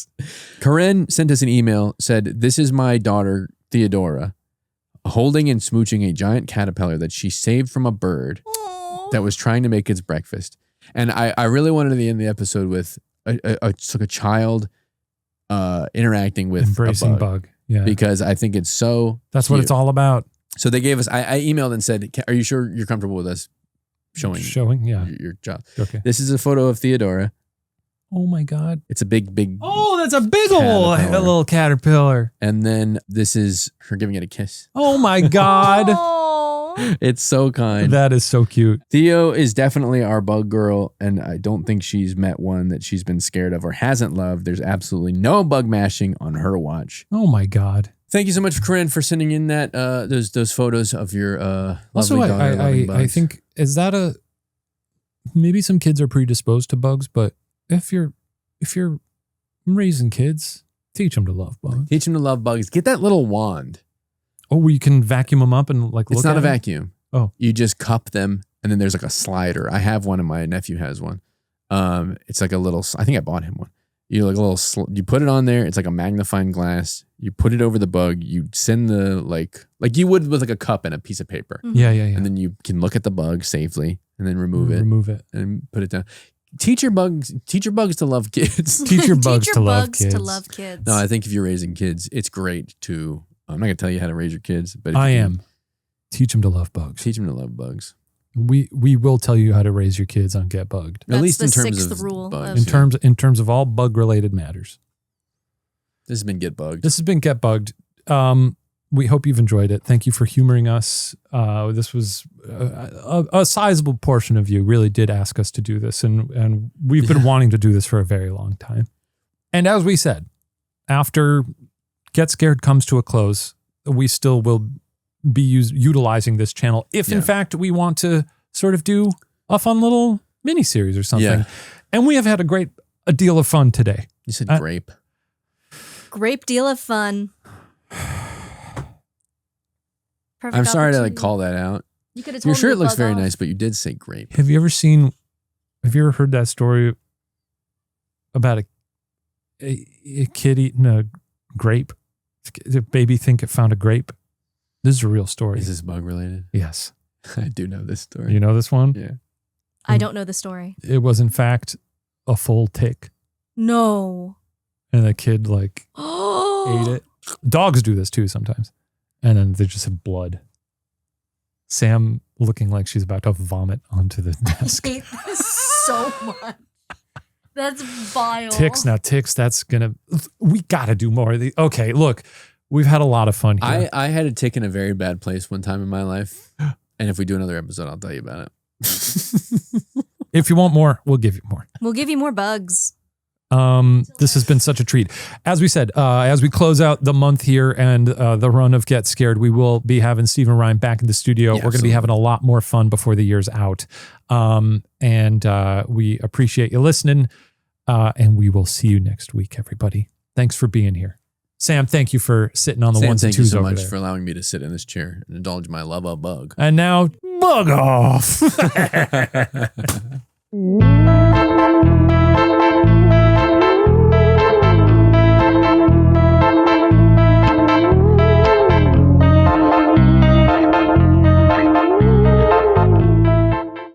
Karen sent us an email, said, this is my daughter, Theodora, holding and smooching a giant caterpillar that she saved from a bird that was trying to make its breakfast. And I really wanted to end the episode with a child interacting with embracing a bug. Yeah. Because I think it's so That's cute. what it's all about. So they gave us, I emailed and said, are you sure you're comfortable with us showing yeah. your child? Okay. This is a photo of Theodora Oh my God. It's a big. Oh, that's a big old little caterpillar. And then this is her giving it a kiss. Oh my God. Oh. It's so kind. That is so cute. Theo is definitely our bug girl, and I don't think she's met one that she's been scared of or hasn't loved. There's absolutely no bug mashing on her watch. Oh my God. Thank you so much, Corinne, for sending in that those photos of your also, lovely daughter loving bugs. I think, is that maybe some kids are predisposed to bugs, but if you're raising kids, teach them to love bugs. Teach them to love bugs. Get that little wand. Oh, where you can vacuum them up and like look It's not at a them? vacuum. Oh. You just cup them, and then there's like a slider. I have one, and my nephew has one. It's like a little, I think I bought him one. You like a little, you put it on there. It's like a magnifying glass. You put it over the bug. You send the like you would with like a cup and a piece of paper. Mhm. Yeah. And then you can look at the bug safely and then remove it and put it down. Teach your bugs to love kids. Teach your bugs Teach to your love bugs kids. to love kids. No, I think if you're raising kids, it's great to, I'm not going to tell you how to raise your kids, but I am. Teach them to love bugs. Teach them to love bugs. We will tell you how to raise your kids on Get Bugged. At least the in terms sixth of rule bugs. In terms of all bug related matters. This has been Get Bugged. This has been Get Bugged. We hope you've enjoyed it. Thank you for humoring us. This was a sizable portion of you really did ask us to do this, and we've been wanting to do this for a very long time. And as we said, after Get Scared comes to a close, we still will be utilizing this channel if in fact we want to sort of do a fun little mini series or something. Yeah. And we have had a deal of fun today. You said grape. Great deal of fun. Perfect I'm sorry to opportunity. call that out. You could have told Your me shirt to looks bug very off. nice, but you did say grape. Have you ever heard that story about a kid eating a grape? The baby think it found a grape. This is a real story. Is this bug related? Yes. I do know this story. You know this one? Yeah. I don't know the story. It was in fact a full tick. No. And the kid ate it. Dogs do this too sometimes. And then they just have blood. Sam looking like she's about to vomit onto the desk. I hate this so much. That's vile. Ticks, we got to do more of these. Okay, look, we've had a lot of fun here. I had a tick in a very bad place one time in my life. And if we do another episode, I'll tell you about it. If you want more, we'll give you more. We'll give you more bugs. This has been such a treat. As we said, as we close out the month here and the run of Get Scared, we will be having Stephen Ryan back in the studio. Yeah, We're going to be having a lot more fun before the year's out. And we appreciate you listening. And we will see you next week, everybody. Thanks for being here. Sam, thank you for sitting on the ones and twos over there. Thank you so much for allowing me to sit in this chair and indulge my love of bug. And now, bug off.